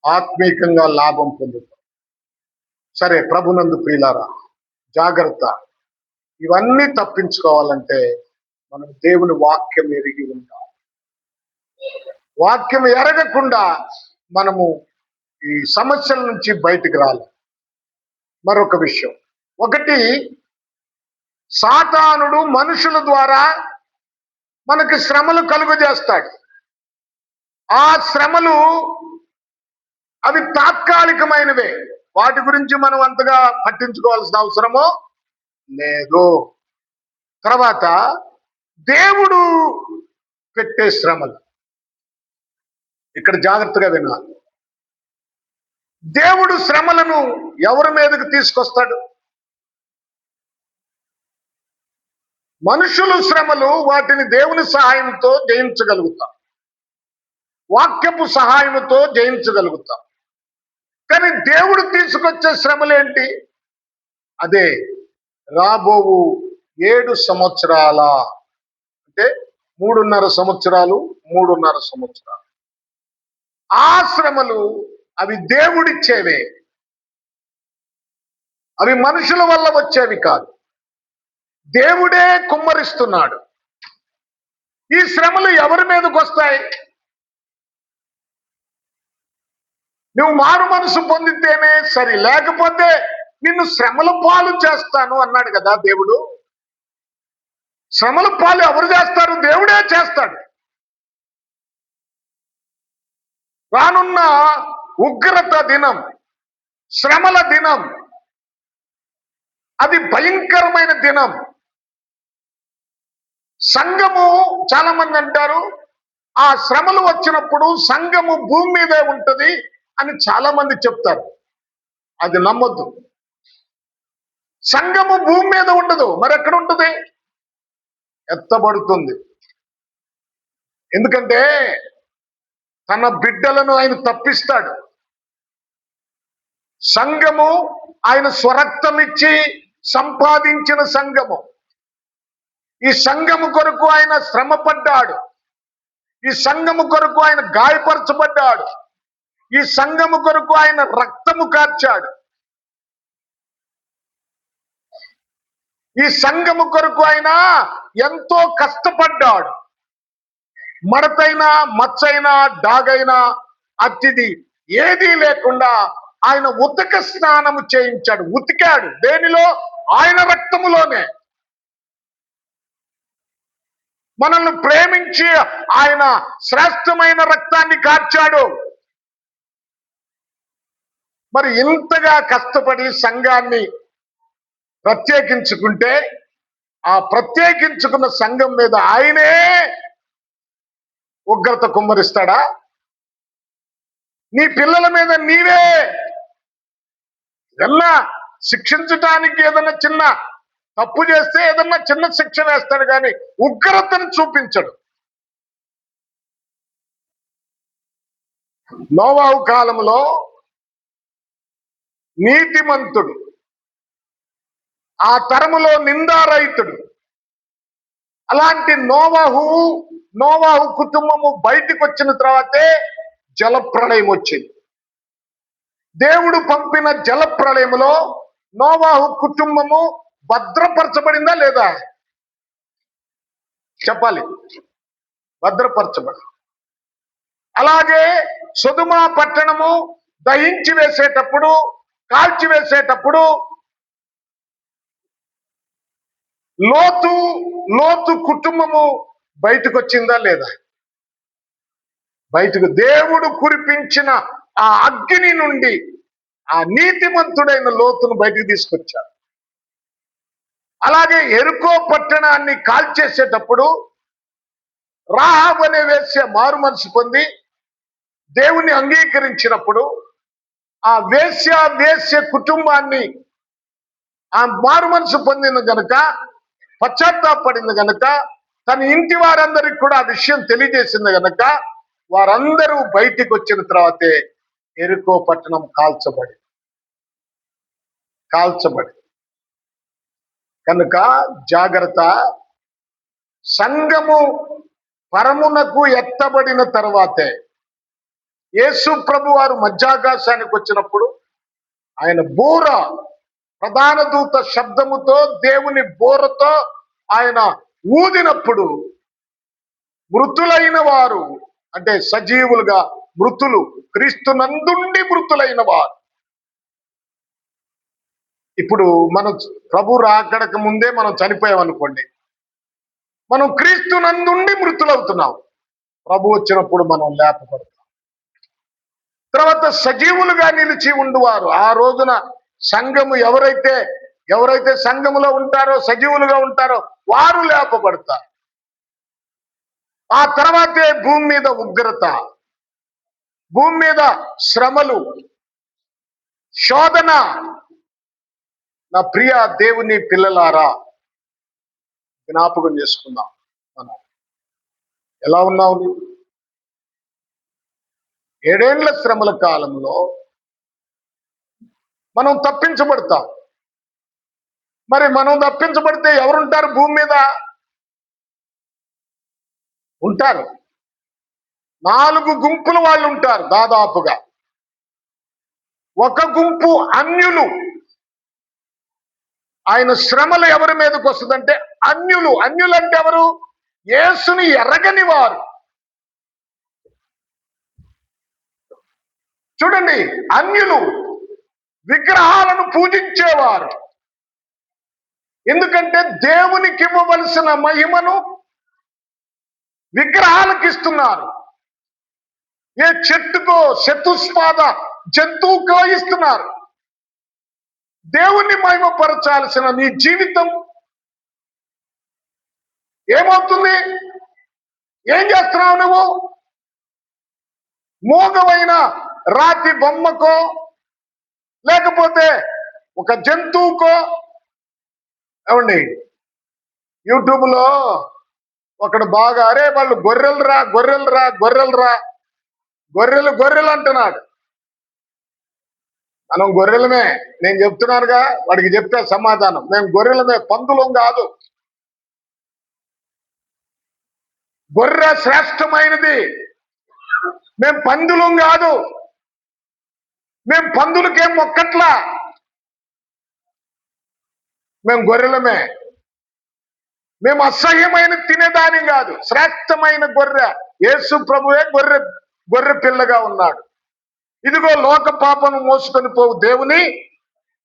ఆత్మీకంగా లాభం పొందుతాం. సరే, ప్రభునందు ప్రియులారా, జాగ్రత్త. ఇవన్నీ తప్పించుకోవాలంటే మనం దేవుని వాక్యం ఎరిగి ఉండాలి. వాక్యం ఎరగకుండా మనము ఈ సమస్యల నుంచి బయటికి రాలి. మరొక విషయం, ఒకటి, సాతానుడు మనుషుల ద్వారా మనకి శ్రమలు కలుగజేస్తాడు. ఆ శ్రమలు అవి తాత్కాలికమైనవే. వాటి గురించి మనం అంతగా పట్టించుకోవాల్సిన అవసరమో లేదు. తర్వాత దేవుడు పెట్టే శ్రమలు, ఇక్కడ జాగ్రత్తగా వినాలి. దేవుడు శ్రమలను ఎవరి మీదకి తీసుకొస్తాడు? మనుషులు శ్రమలు, వాటిని దేవుని సహాయంతో జయించగలుగుతాం, వాక్యపు సహాయంతో జయించగలుగుతాం. కానీ దేవుడు తీసుకొచ్చే శ్రమలేంటి? అదే రాబోవు 7 సంవత్సరాల, అంటే 3.5 సంవత్సరాలు. ఆ శ్రమలు అవి దేవుడిచ్చేవే, అవి మనుషుల వల్ల వచ్చేవి కాదు. దేవుడే కుమ్మరిస్తున్నాడు. ఈ శ్రమలు ఎవరి మీదకి వస్తాయి? నువ్వు మారు మనసు పొందితేనే సరి, లేకపోతే నిన్ను శ్రమల పాలు చేస్తాను అన్నాడు కదా దేవుడు. శ్రమల పాలు ఎవరు చేస్తారు? దేవుడే చేస్తాడు. రానున్న ఉగ్రత దినం, శ్రమల దినం, అది భయంకరమైన దినం. సంఘము, చాలా మంది అంటారు ఆ శ్రమలు వచ్చినప్పుడు సంఘము భూమి మీదే ఉంటది అని చాలా మంది చెప్తారు. అది నమ్మొద్దు. సంఘము భూమి మీద ఉండదు, మరి ఎక్కడ ఉంటుంది? ఎత్తబడుతుంది. ఎందుకంటే తన బిడ్డలను ఆయన తప్పిస్తాడు. సంఘము ఆయన స్వరక్తం ఇచ్చి సంపాదించిన సంఘము. ఈ సంఘము కొరకు ఆయన శ్రమ పడ్డాడు. ఈ సంఘము కొరకు ఆయన గాయపరచబడ్డాడు. ఈ సంఘము కొరకు ఆయన రక్తము కార్చాడు. ఈ సంఘము కొరకు ఆయన ఎంతో కష్టపడ్డాడు. మడతైనా మచ్చైనా డాగైనా అతిథి ఏదీ లేకుండా ఆయన ఉతక స్నానము చేయించాడు. ఉతికాడు దేనిలో? ఆయన రక్తములోనే. మనల్ని ప్రేమించి ఆయన శ్రేష్టమైన రక్తాన్ని కార్చాడు. మరి ఇంతగా కష్టపడి సంఘాన్ని ప్రత్యేకించుకుంటే ఆ ప్రత్యేకించుకున్న సంఘం మీద ఆయనే ఉగ్రత కుమ్మరిస్తాడా? నీ పిల్లల మీద నీవే ఏదన్నా శిక్షించడానికి, ఏదన్నా చిన్న తప్పు చేస్తే ఏదన్నా చిన్న శిక్ష వేస్తాడు, కానీ ఉగ్రతను చూపించడు. నోవాహు కాలంలో నీతిమంతుడు, ఆ తరములో నిందారహితుడు. అలాంటి నోవాహు కుటుంబము బయటికి వచ్చిన తర్వాతే జలప్రళయం వచ్చింది. దేవుడు పంపిన జలప్రళయములో నోవాహు కుటుంబము భద్రపరచబడిందా లేదా? చెప్పాలి. భద్రపరచబడి. అలాగే సొదొమ పట్టణము దహించి వేసేటప్పుడు, కాల్చి వేసేటప్పుడు లోతు కుటుంబము బయటకు వచ్చిందా లేదా? బయటకు దేవుడు కురిపించిన ఆ అగ్ని నుండి ఆ నీతిమంతుడైన లోతును బయటకు తీసుకొచ్చాడు. అలాగే యెరికో పట్టణాన్ని కాల్చేసేటప్పుడు రాహాబు అనే వేశ్య మారు మనసు పొంది దేవుణ్ణి అంగీకరించినప్పుడు ఆ వేశ్య కుటుంబాన్ని ఆ మారు మనసు పొందిన గనుక, పశ్చాత్తాపడింది గనుక, తన ఇంటి వారందరికి కూడా ఆ విషయం తెలియజేసింది గనుక వారందరూ బయటికి వచ్చిన తర్వాతే యెరికో పట్టణం కాల్చబడి కనుక జాగ్రత్త. సంఘము పరమునకు ఎత్తబడిన తర్వాతే యేసు ప్రభు వారు మధ్యాకాశానికి వచ్చినప్పుడు ఆయన బూర, ప్రధాన దూత శబ్దముతో, దేవుని బూరతో ఆయన ఊదినప్పుడు మృతులైన వారు, అంటే సజీవులుగా మృతులు, క్రీస్తునందుండి మృతులైన వారు. ఇప్పుడు మనం ప్రభు రాకడకు ముందే మనం చనిపోయాం అనుకోండి, మనం క్రీస్తునందుండి మృతులవుతున్నాం. ప్రభు వచ్చినప్పుడు మనం లేపబడతాం. తర్వాత సజీవులుగా నిలిచి ఉండువారు, ఆ రోజున సంఘము ఎవరైతే సంఘములో ఉంటారో, సజీవులుగా ఉంటారో వారు లేపబడతారు. ఆ తర్వాతే భూమి మీద ఉగ్రత, భూమి మీద శ్రమలు, శోధన. నా ప్రియ దేవుని పిల్లలారా, జ్ఞాపకం చేసుకుందాం. మనం ఎలా ఉన్నావు? 7 ఏళ్ల శ్రమల కాలంలో మనం తప్పించబడతాం. మరి మనం తప్పించబడితే ఎవరుంటారు భూమి మీద? ఉంటారు. 4 గుంపుల వాళ్ళు ఉంటారు దాదాపుగా. ఒక గుంపు అన్యులు. ఆయన శ్రమలు ఎవరి మీదకి వస్తుందంటే అన్యులు. అన్యులంటే ఎవరు? యేసుని ఎరగని వారు. చూడండి, అన్యులు విగ్రహాలను పూజించేవారు. ఎందుకంటే దేవునికి ఇవ్వవలసిన మహిమను విగ్రహాలకు ఇస్తున్నారు. ఏ చెట్టుకో, చతుష్పాద జంతువుకో ఇస్తున్నారు. దేవుణ్ణి మహిమపరచాల్సిన నీ జీవితం ఏమవుతుంది? ఏం చేస్తున్నావు నువ్వు? మోగమైన రాతి బొమ్మకో, లేకపోతే ఒక జంతువుకో. ఏమండి, యూట్యూబ్ లో ఒకడు బాగా, అరే వాళ్ళు గొర్రెలు అంటున్నాడు. మనం గొర్రెలమే. నేను చెప్తున్నానుగా, వాడికి చెప్తే సమాధానం, మేము గొర్రెలమే, పందులం కాదు. గొర్రె శ్రేష్టమైనది. మేం పందులం కాదు, మేం పందులకేం మొక్కట్లా, మేము గొర్రెలమే. మేము అసహ్యమైన తినేదాని కాదు, శ్రేష్టమైన గొర్రె. యేసు ప్రభువే గొర్రె పిల్లగా ఉన్నాడు. ఇదిగో లోక పాపను మోసుకొని పోవు దేవుని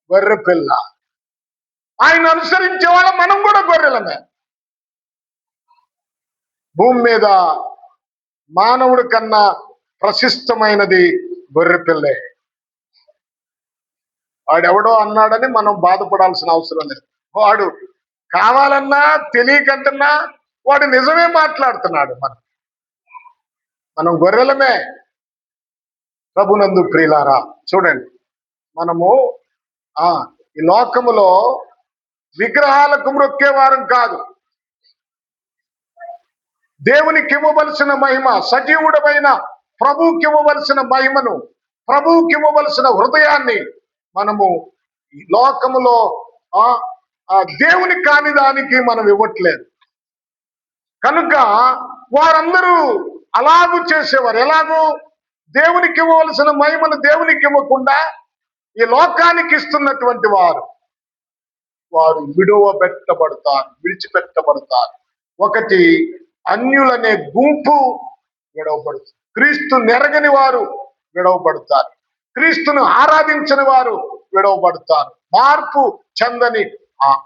గొర్రె పిల్ల. ఆయన అనుసరించే వాళ్ళ మనం కూడా గొర్రెలమే. భూమి మీద మానవుడి కన్నా ప్రశస్తమైనది గొర్రె పిల్లే. వాడెవడో అన్నాడని మనం బాధపడాల్సిన అవసరం లేదు. వాడు కావాలన్నా తెలియకంటున్నా వాడు నిజమే మాట్లాడుతున్నాడు. మనం గొర్రెలమే. ప్రభునందు ప్రియులారా, చూడండి, మనము ఈ లోకములో విగ్రహాలకు మ్రొక్కేవారం కాదు. దేవునికి ఇవ్వవలసిన మహిమ, సజీవుడమైన ప్రభువుకి ఇవ్వవలసిన మహిమను, ప్రభువుకి ఇవ్వవలసిన హృదయాన్ని మనము ఈ లోకములో దేవుని కాని దానికి మనం ఇవ్వట్లేదు. కనుక వారందరూ అలాగూ చేసేవారు. ఎలాగూ దేవునికి ఇవ్వవలసిన మహిమను దేవునికి ఇవ్వకుండా ఈ లోకానికి ఇస్తున్నటువంటి వారు విడిచిపెట్టబడతారు. ఒకటి, అన్యులనే గుంపు విడవబడుతుంది. క్రీస్తు నెరగని వారు విడవబడతారు. క్రీస్తును ఆరాధించని వారు విడవబడతారు. మార్పు చెందని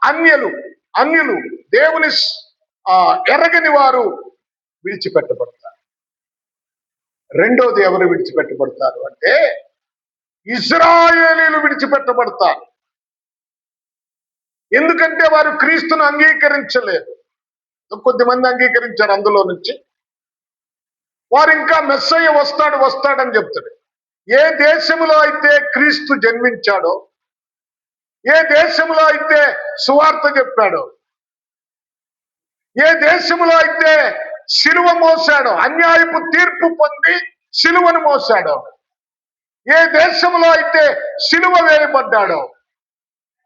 అన్యులు దేవుని ఎరగని వారు విడిచిపెట్టబడతారు. రెండోది, ఎవరు విడిచిపెట్టబడతారు అంటే ఇశ్రాయేలీయులు విడిచిపెట్టబడతారు. ఎందుకంటే వారు క్రీస్తును అంగీకరించలేదు. కొద్దిమంది అంగీకరించారు. అందులో నుంచి వారు ఇంకా మెస్సయ్య వస్తాడని చెప్తాడు. ఏ దేశంలో అయితే క్రీస్తు జన్మించాడో, ఏ దేశంలో అయితే సువార్త చెప్పాడో, ఏ దేశంలో అయితే సిలువ మోసాడో, అన్యాయపు తీర్పు పొంది సిలువను మోసాడో, ఏ దేశంలో అయితే సిలువ వేయబడ్డాడో,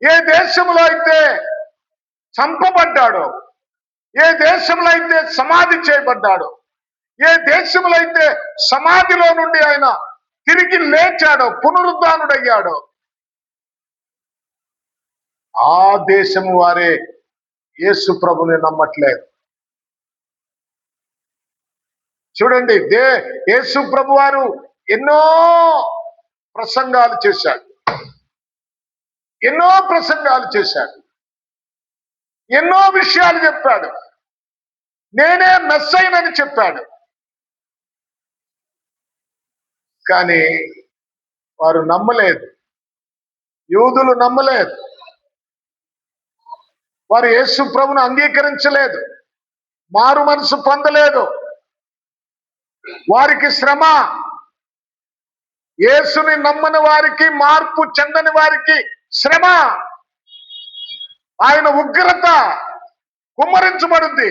ఏ దేశంలో అయితే చంపబడ్డాడో, ఏ దేశంలో అయితే సమాధి చేయబడ్డాడో, ఏ దేశంలో అయితే సమాధిలో నుండి ఆయన తిరిగి లేచాడో, పునరుద్ధానుడయ్యాడో, ఆ దేశము వారే యేసు ప్రభుని నమ్మట్లేదు. చూడండి, యేసు ప్రభు వారు ఎన్నో ప్రసంగాలు చేశాడు, ఎన్నో విషయాలు చెప్పాడు. నేనే మెస్సయ్యనని చెప్పాడు. కానీ వారు నమ్మలేదు. యూదులు నమ్మలేదు. వారు యేసు ప్రభును అంగీకరించలేదు, మారు మనసు పొందలేదు. వారికి శ్రమ. యేసుని నమ్మని వారికి, మార్పు చెందని వారికి శ్రమ. ఆయన ఉగ్రత కుమ్మరించబడింది.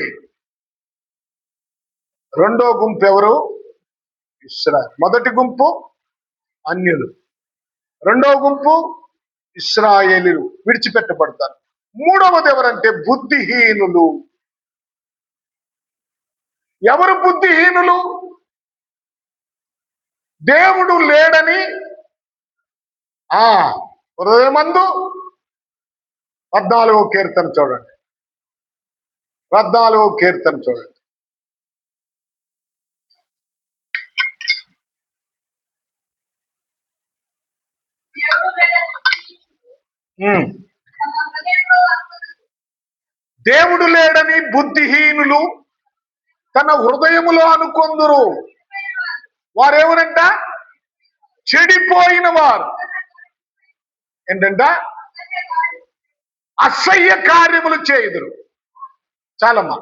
రెండో గుంపు ఎవరు? ఇశ్రాయేలు. మొదటి గుంపు అన్యులు, రెండో గుంపు ఇశ్రాయేలీయులు విడిచిపెట్టబడతారు. మూడవది ఎవరంటే బుద్ధిహీనులు. ఎవరు బుద్ధిహీనులు? దేవుడు లేడని హృదయమందు 14వ కీర్తన చూడండి. 14వ కీర్తన చూడండి. దేవుడు లేడని బుద్ధిహీనులు తన హృదయములో అనుకొందురు. వారెవరంట? చెడిపోయిన వారు. ఏంటంట? అసహ్య కార్యములు చేయుదురు. చాలమ్మా.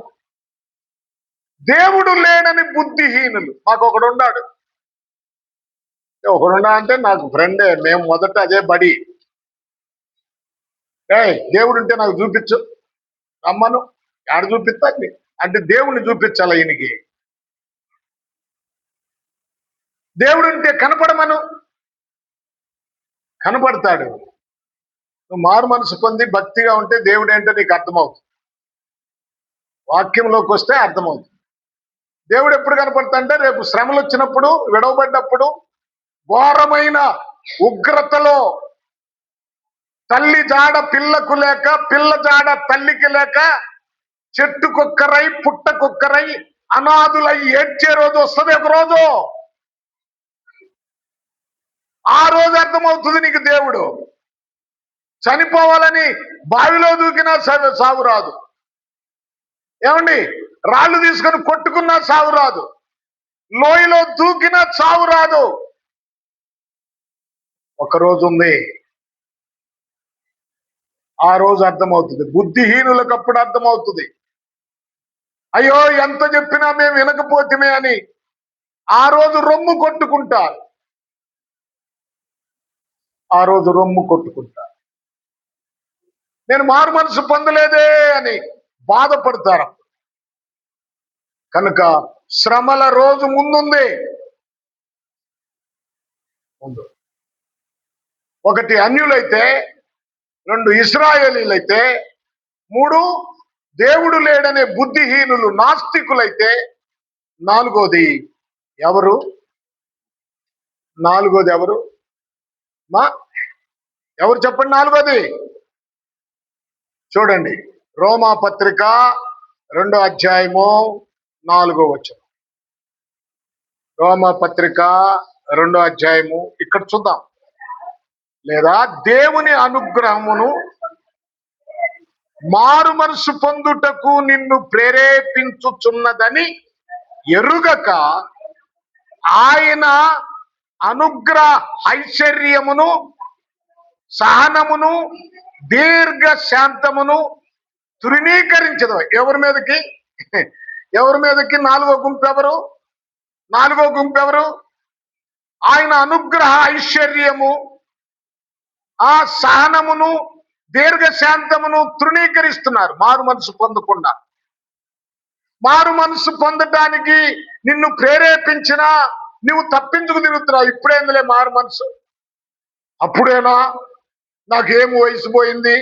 దేవుడు లేడని బుద్ధిహీనులు. మాకు ఒకడున్నాడు అంటే నాకు ఫ్రెండే, మేము మొదట అదే బడి. దేవుడు ఉంటే నాకు చూపించు, రమ్మను. ఆడ చూపిస్తాండి అంటే దేవుణ్ణి చూపించాల. ఈయనకి దేవుడు ఉంటే కనపడమను, కనపడతాడు. నువ్వు మారు మనసు పొంది భక్తిగా ఉంటే దేవుడు ఏంటో నీకు అర్థమవుతుంది. వాక్యంలోకి వస్తే అర్థమవుతుంది. దేవుడు ఎప్పుడు కనపడతాడంటే రేపు శ్రమలు వచ్చినప్పుడు, విడవబడ్డప్పుడు, ఘోరమైన ఉగ్రతలో, తల్లి జాడ పిల్లకు లేక, పిల్ల జాడ తల్లికి లేక, చెట్టుకొక్కరై పుట్టకొక్కరై అనాథులై ఏడ్చే రోజు వస్తుంది ఒక రోజు. ఆ రోజు అర్థమవుతుంది నీకు దేవుడు. చనిపోవాలని బావిలో దూకినా సావు రాదు. ఏమండి, రాళ్ళు తీసుకొని కొట్టుకున్నా సావు రాదు. లోయలో దూకినా చావు రాదు. ఒక రోజు ఉంది, ఆ రోజు అర్థమవుతుంది. బుద్ధిహీనులకు అప్పుడు అర్థమవుతుంది. అయ్యో ఎంత చెప్పినా మేము వినకపోతేమే అని ఆ రోజు రొమ్ము కొట్టుకుంటారు. ఆ రోజు రొమ్ము కొట్టుకుంటారు. నేను మారు మనసు పొందలేదే అని బాధపడతారు. కనుక శ్రమల రోజు ముందుంది. ఒకటి అన్యులైతే, 2 ఇశ్రాయేలీలైతే, 3 దేవుడు లేడనే బుద్ధిహీనులు నాస్తికులైతే, 4వది ఎవరు? 4వది ఎవరు? ఎవరు చెప్పండి? 4వది చూడండి, రోమా పత్రిక 2వ అధ్యాయము 4వ వచనం. రోమా పత్రిక 2వ అధ్యాయము, ఇక్కడ చూద్దాం. లేదా దేవుని అనుగ్రహమును మారు మనసు పొందుటకు నిన్ను ప్రేరేపించుచున్నదని ఎరుగక, ఆయన అనుగ్రహ ఐశ్వర్యమును, సహనమును, దీర్ఘ శాంతమును తృణీకరించదు. ఎవరి మీదకి? 4వ గుంపు ఎవరు? 4వ గుంపు ఎవరు? ఆయన అనుగ్రహ ఐశ్వర్యము, ఆ సహనమును, దీర్ఘశాంతమును తృణీకరిస్తున్నారు మారు మనసు పొందకుండా. మారు మనసు పొందటానికి నిన్ను ప్రేరేపించినా నువ్వు తప్పించుకు తిరుగుతున్నావు. ఇప్పుడేందులే మారు మనసు, అప్పుడేనా? నాకేం వయసు పోయింది?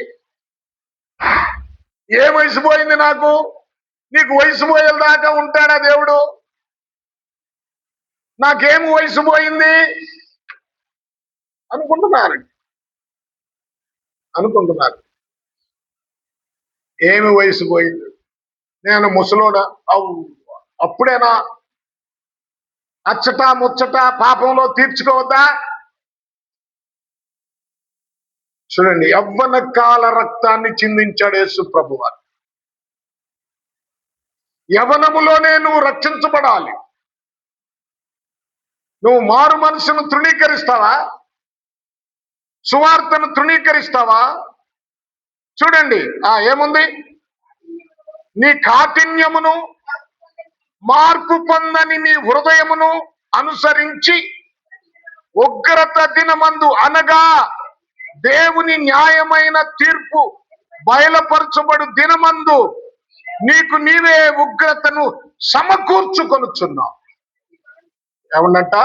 ఏం వయసు పోయింది నాకు? నీకు వయసు పోయేదాకా ఉంటాడా దేవుడు? నాకేం వయసు పోయింది అనుకుంటున్నారు. ఏమి వయసు పోయింది? నేను ముసలోడా? అప్పుడేనా? అచ్చట ముచ్చట పాపంలో తీర్చుకోవద్దా? చూడండి, యవ్వన కాల రక్తాన్ని చిందించాడు యేసు ప్రభువారు. యవనములోనే నువ్వు రక్షించబడాలి. నువ్వు మారు మనసును తృణీకరిస్తావా? సువార్తను తృణీకరిస్తావా? చూడండి, ఏముంది? నీ కాఠిన్యమును, మార్పు పొందని నీ హృదయమును అనుసరించి ఉగ్రత దినమందు, అనగా దేవుని న్యాయమైన తీర్పు బయలుపరచబడు దినమందు నీకు నీవే ఉగ్రతను సమకూర్చుకొనుచున్నావు. ఏమన్నంట?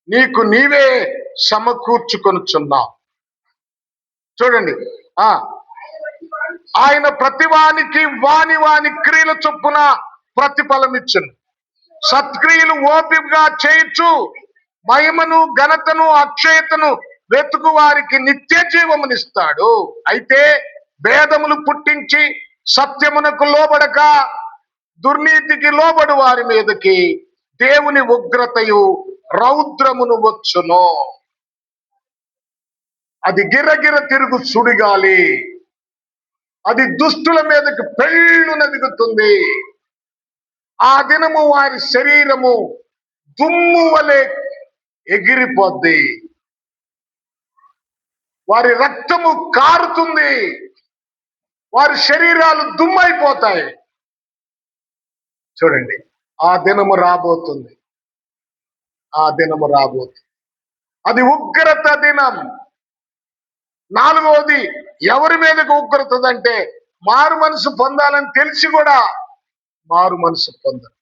నీకు నీవే సమకూర్చుకొనుచున్నావు. చూడండి, ఆయన ప్రతివానికి వాని వాని క్రియల చొప్పున ప్రతిఫలం ఇచ్చును. సత్క్రియలు ఓపికగా చేయించు మహిమను, ఘనతను, అక్షయతను వెతుకు వారికి నిత్య జీవమునిస్తాడు. అయితే భేదములు పుట్టించి సత్యమునకు లోబడక దుర్నీతికి లోబడు వారి మీదకి దేవుని ఉగ్రతయు రౌద్రమును వచ్చును. అది గిరగిర తిరుగు సుడిగాలి. అది దుష్టుల మీదకి పెళ్ళున దిగుతుంది. ఆ దినము వారి శరీరము దుమ్ము వలె ఎగిరిపోద్ది. వారి రక్తము కారుతుంది. వారి శరీరాలు దుమ్మైపోతాయి. చూడండి, ఆ దినము రాబోతుంది. అది ఉగ్రత దినం. 4వది ఎవరి మీదకి ఉగ్రతదంటే, మారు మనసు పొందాలని తెలిసి కూడా మారు మనసు పొందరు.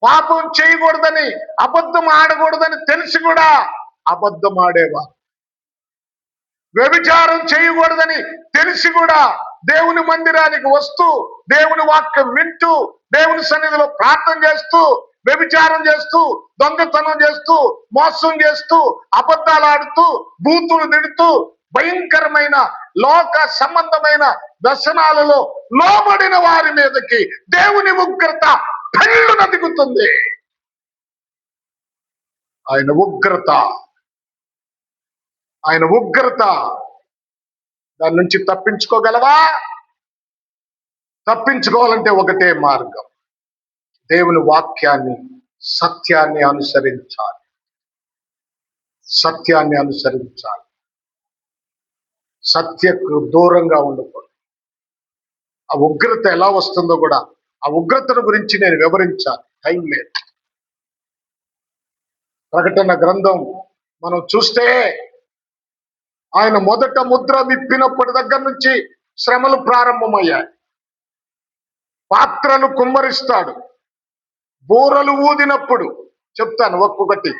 పాపం చేయకూడదని, అబద్ధం ఆడకూడదని తెలిసి కూడా అబద్ధం ఆడేవారు. వ్యభిచారం చేయకూడదని తెలిసి కూడా దేవుని మందిరానికి వస్తూ, దేవుని వాక్యం వింటూ, దేవుని సన్నిధిలో ప్రార్థన చేస్తూ, వ్యభిచారం చేస్తూ, దొంగతనం చేస్తూ, మోసం చేస్తూ, అబద్ధాలు ఆడుతూ, బూతులు తిడుతూ, భయంకరమైన లోక సంబంధమైన వ్యసనాలలో లోబడిన వారి మీదకి దేవుని ఉగ్రత పెళ్ళున దిగుతుంది. ఆయన ఉగ్రత దాని నుంచి తప్పించుకోగలవా? తప్పించుకోవాలంటే ఒకటే మార్గం, దేవుని వాక్యాన్ని, సత్యాన్ని అనుసరించాలి. సత్యకు దూరంగా ఉండకూడదు. ఆ ఉగ్రత ఎలా వస్తుందో కూడా, ఆ ఉగ్రతను గురించి నేను వివరించాలి, టైం లేదు. ప్రకటన గ్రంథం మనం చూస్తే ఆయన మొదట ముద్ర విప్పినప్పటి దగ్గర నుంచి శ్రమలు ప్రారంభమయ్యాయి. పాత్రలు కుమ్మరిస్తాడు. బూరలు ఊదినప్పుడు, చెప్తాను ఒక్కొక్కటి,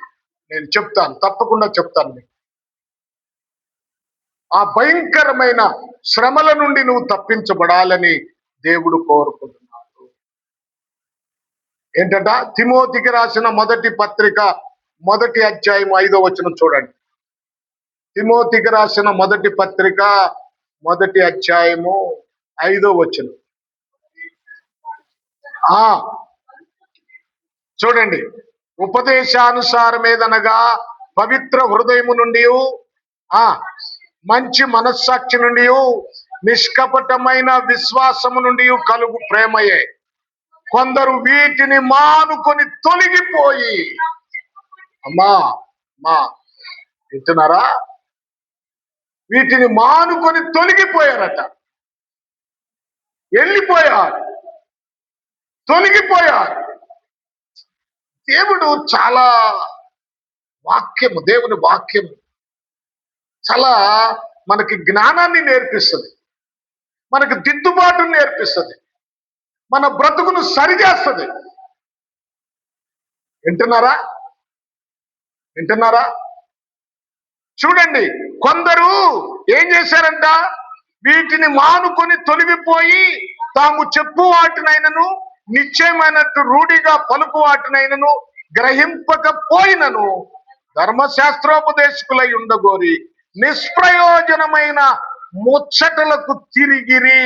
నేను చెప్తాను, తప్పకుండా చెప్తాను. ఆ భయంకరమైన శ్రమల నుండి నువ్వు తప్పించబడాలని దేవుడు కోరుకుంటున్నాడు. ఏంటంట? తిమోతికి రాసిన మొదటి పత్రిక 1వ అధ్యాయం 5వ వచనం చూడండి. తిమోతికి రాసిన మొదటి పత్రిక 1వ అధ్యాయము 5వ వచనం. చూడండి. ఉపదేశానుసారమేదనగా పవిత్ర హృదయము నుండి, మంచి మనస్సాక్షి నుండి, నిష్కపటమైన విశ్వాసము నుండి కలుగు ప్రేమయే. కొందరు వీటిని మానుకొని తొలగిపోయి, అమ్మా వింటున్నారా? వీటిని మానుకొని తొలగిపోయారట. తొలగిపోయారు. దేవుడు చాలా దేవుని వాక్యము చాలా మనకి జ్ఞానాన్ని నేర్పిస్తుంది, మనకి దిద్దుబాటును నేర్పిస్తుంది, మన బ్రతుకును సరిచేస్తుంది. వింటున్నారా? చూడండి, కొందరు ఏం చేశారంట? వీటిని మానుకొని తొలగిపోయి తాము చెప్పు వాటినైనను, నిశ్చయమైనట్టు రూఢిగా పలుకు వాటినైనను గ్రహింపకపోయినను ధర్మశాస్త్రోపదేశకులై ఉండగోరి నిష్ప్రయోజనమైన ముచ్చటలకు తిరిగిరి.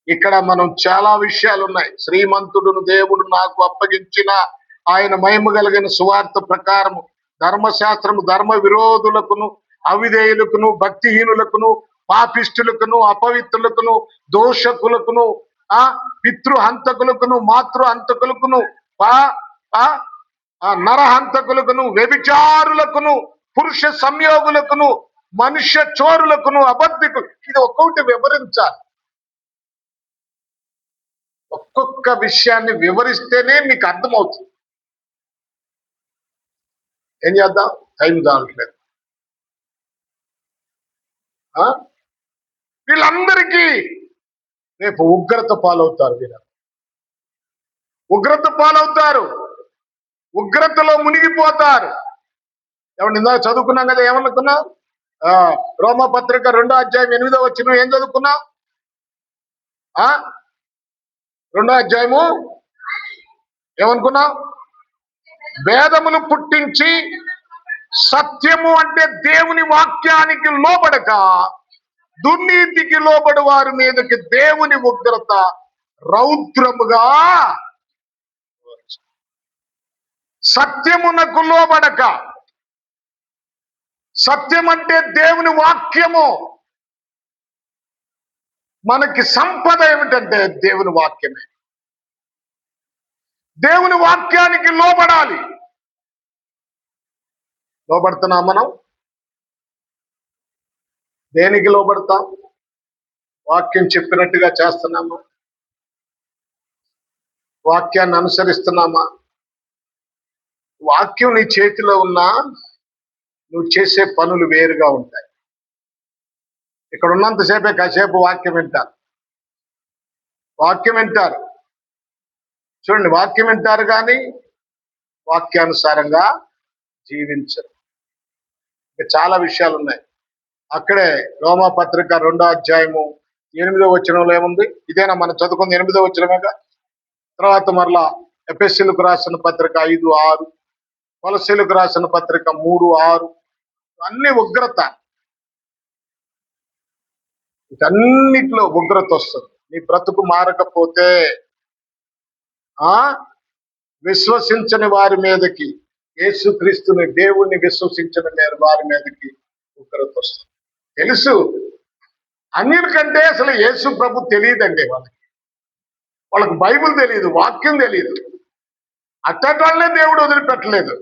ఇక్కడ మనం చాలా విషయాలు ఉన్నాయి. శ్రీమంతుడును దేవుడు నాకు అప్పగించిన ఆయన మహిమ కలిగిన సువార్త ప్రకారము ధర్మశాస్త్రము ధర్మ విరోధులకును, అవిధేయులకును, భక్తిహీనులకును, పాపిష్టులకును, అపవిత్రులకును, దోషకులకును, పితృహంతకులకును, మాతృహంతకులకును, నరహంతకులకును, వ్యభిచారులకును, పురుష సంయోగులకును, మనుష్య చోరులకును, అబద్ధికులు. ఇది ఒక్కొక్కటి వివరించాలి. ఒక్కొక్క విషయాన్ని వివరిస్తేనే మీకు అర్థమవుతుంది. ఏం చేద్దాం? టైం చాలట్లేదు. వీళ్ళందరికీ రేపు ఉగ్రత పాలవుతారు. ఉగ్రతలో మునిగిపోతారు. ఏమన్నా ఇందాక చదువుకున్నాం కదా, ఏమనుకున్నావు? రోమపత్రిక 2వ అధ్యాయం 8వ వచనం ఏం చదువుకున్నావు? 2వ అధ్యాయము ఏమనుకున్నావు? వేదములు పుట్టించి సత్యము అంటే దేవుని వాక్యానికి లోబడక దుర్నీతికి లోబడి వారి మీదకి దేవుని ఉగ్రత రౌద్రముగా, సత్యమునకు లోబడక. సత్యం అంటే దేవుని వాక్యము. మనకి సంపద ఏమిటంటే దేవుని వాక్యమే. దేవుని వాక్యానికి లోబడాలి. లోబడుతున్నాం మనం? దేనికి లోబడతాం? వాక్యం చెప్పినట్టుగా చేస్తున్నామా? వాక్యాన్ని అనుసరిస్తున్నామా? వాక్యం నీ చేతిలో ఉన్నా నువ్వు చేసే పనులు వేరుగా ఉంటాయి. ఇక్కడ ఉన్నంతసేపే కాసేపు వాక్యం వింటారు. చూడండి, వాక్యం వింటారు కానీ వాక్యానుసారంగా జీవించరు. ఇంకా చాలా విషయాలు ఉన్నాయి. అక్కడే రోమపత్రిక 2వ అధ్యాయము 8వ వచనంలో ఏముంది? ఇదేనా మనం చదువుకుంది? 8వ వచనమేగా. తర్వాత మరలా ఎఫెసీయులకు రాసిన పత్రిక 5:6, కొలస్సీయులకు రాసిన పత్రిక 3:6, అన్ని ఉగ్రత. వీటన్నిటిలో ఉగ్రత వస్తుంది. నీ బ్రతుకు మారకపోతే ఆ విశ్వసించని వారి మీదకి, యేసుక్రీస్తుని దేవుణ్ణి విశ్వసించిన వారి మీదకి ఉగ్రత వస్తుంది. తెలుసు, అన్నిటికంటే అసలు యేసు ప్రభు తెలియదండి వాళ్ళకి బైబిల్ తెలియదు, వాక్యం తెలియదు. అట్టటాలనే దేవుడు వదిలిపెట్టలేదు.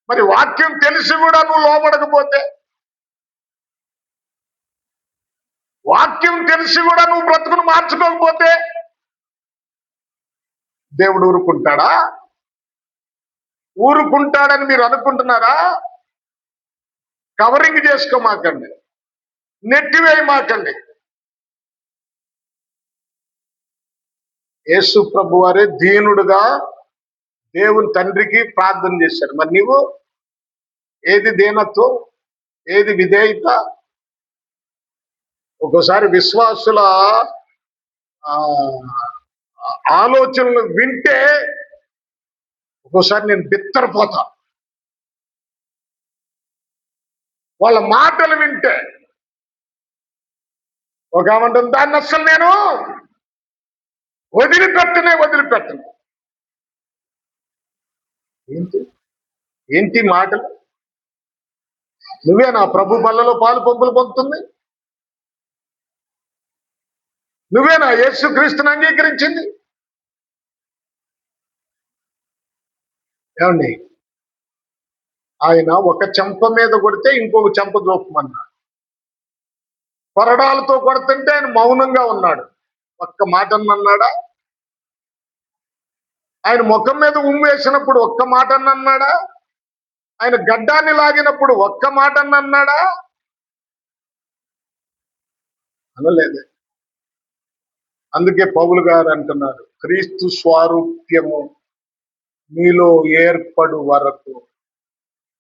మరి వాక్యం తెలిసి కూడా నువ్వు లోబడకపోతే, వాక్యం తెలిసి కూడా నువ్వు బ్రతుకును మార్చుకోకపోతే దేవుడు ఊరుకుంటాడా? ఊరుకుంటాడని మీరు అనుకుంటున్నారా? కవరింగ్ చేసుకోమాకండి, నెట్టివేయమాకండి. యేసు ప్రభు వారే దీనుడుగా దేవుని తండ్రికి ప్రార్థన చేశాడు. మరి నీవు ఏది దీనత్వం, ఏది విధేయత? ఒక్కోసారి విశ్వాసుల ఆలోచనలు వింటే ఒక్కోసారి నేను బిత్తరపోతా. వాళ్ళ మాటలు వింటే ఒక ఏమంటుంది, దాన్ని అస్సలు నేను వదిలిపెట్టను. ఏంటి మాటలు? నువ్వేనా ప్రభు బల్లలో పాలు పంపులు పొందుతుంది? నువ్వేనా యేసుక్రీస్తుని అంగీకరించింది? ఏమండి, ఆయన ఒక చెంప మీద కొడితే ఇంకొక చెంప చూపమన్నాడు. కొరడాలతో కొడుతుంటే ఆయన మౌనంగా ఉన్నాడు. ఒక్క మాట అన్నాడా? ఆయన ముఖం మీద వేసినప్పుడు ఒక్క మాట అన్నాడా? ఆయన గడ్డాన్ని లాగినప్పుడు ఒక్క మాట అన్నాడా? అనలేదు. అందుకే పౌలు గారు అంటున్నారు, క్రీస్తు స్వారూప్యము మీలో ఏర్పడు వరకు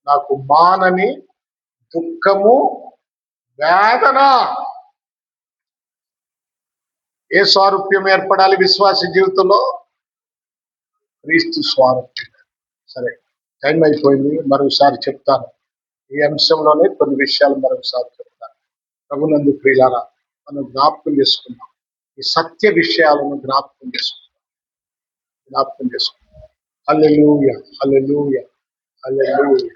నాకు మానని దుఃఖము, వేదన. ఏ స్వారూప్యం ఏర్పడాలి విశ్వాస జీవితంలో? క్రీస్తు స్వారూప్యం. సరే, టైం అయిపోయింది, మరోసారి చెప్తాను. ఈ అంశంలోనే కొన్ని విషయాలు మరొకసారి చెప్తాను. ప్రభునందు ప్రియులారా, మనం జ్ఞాపకం చేసుకుందాం. ఈ సత్య విషయాలను జ్ఞాపకం చేసుకుందాం. హల్లెలూయా, హల్లెలూయా, హల్లెలూయా.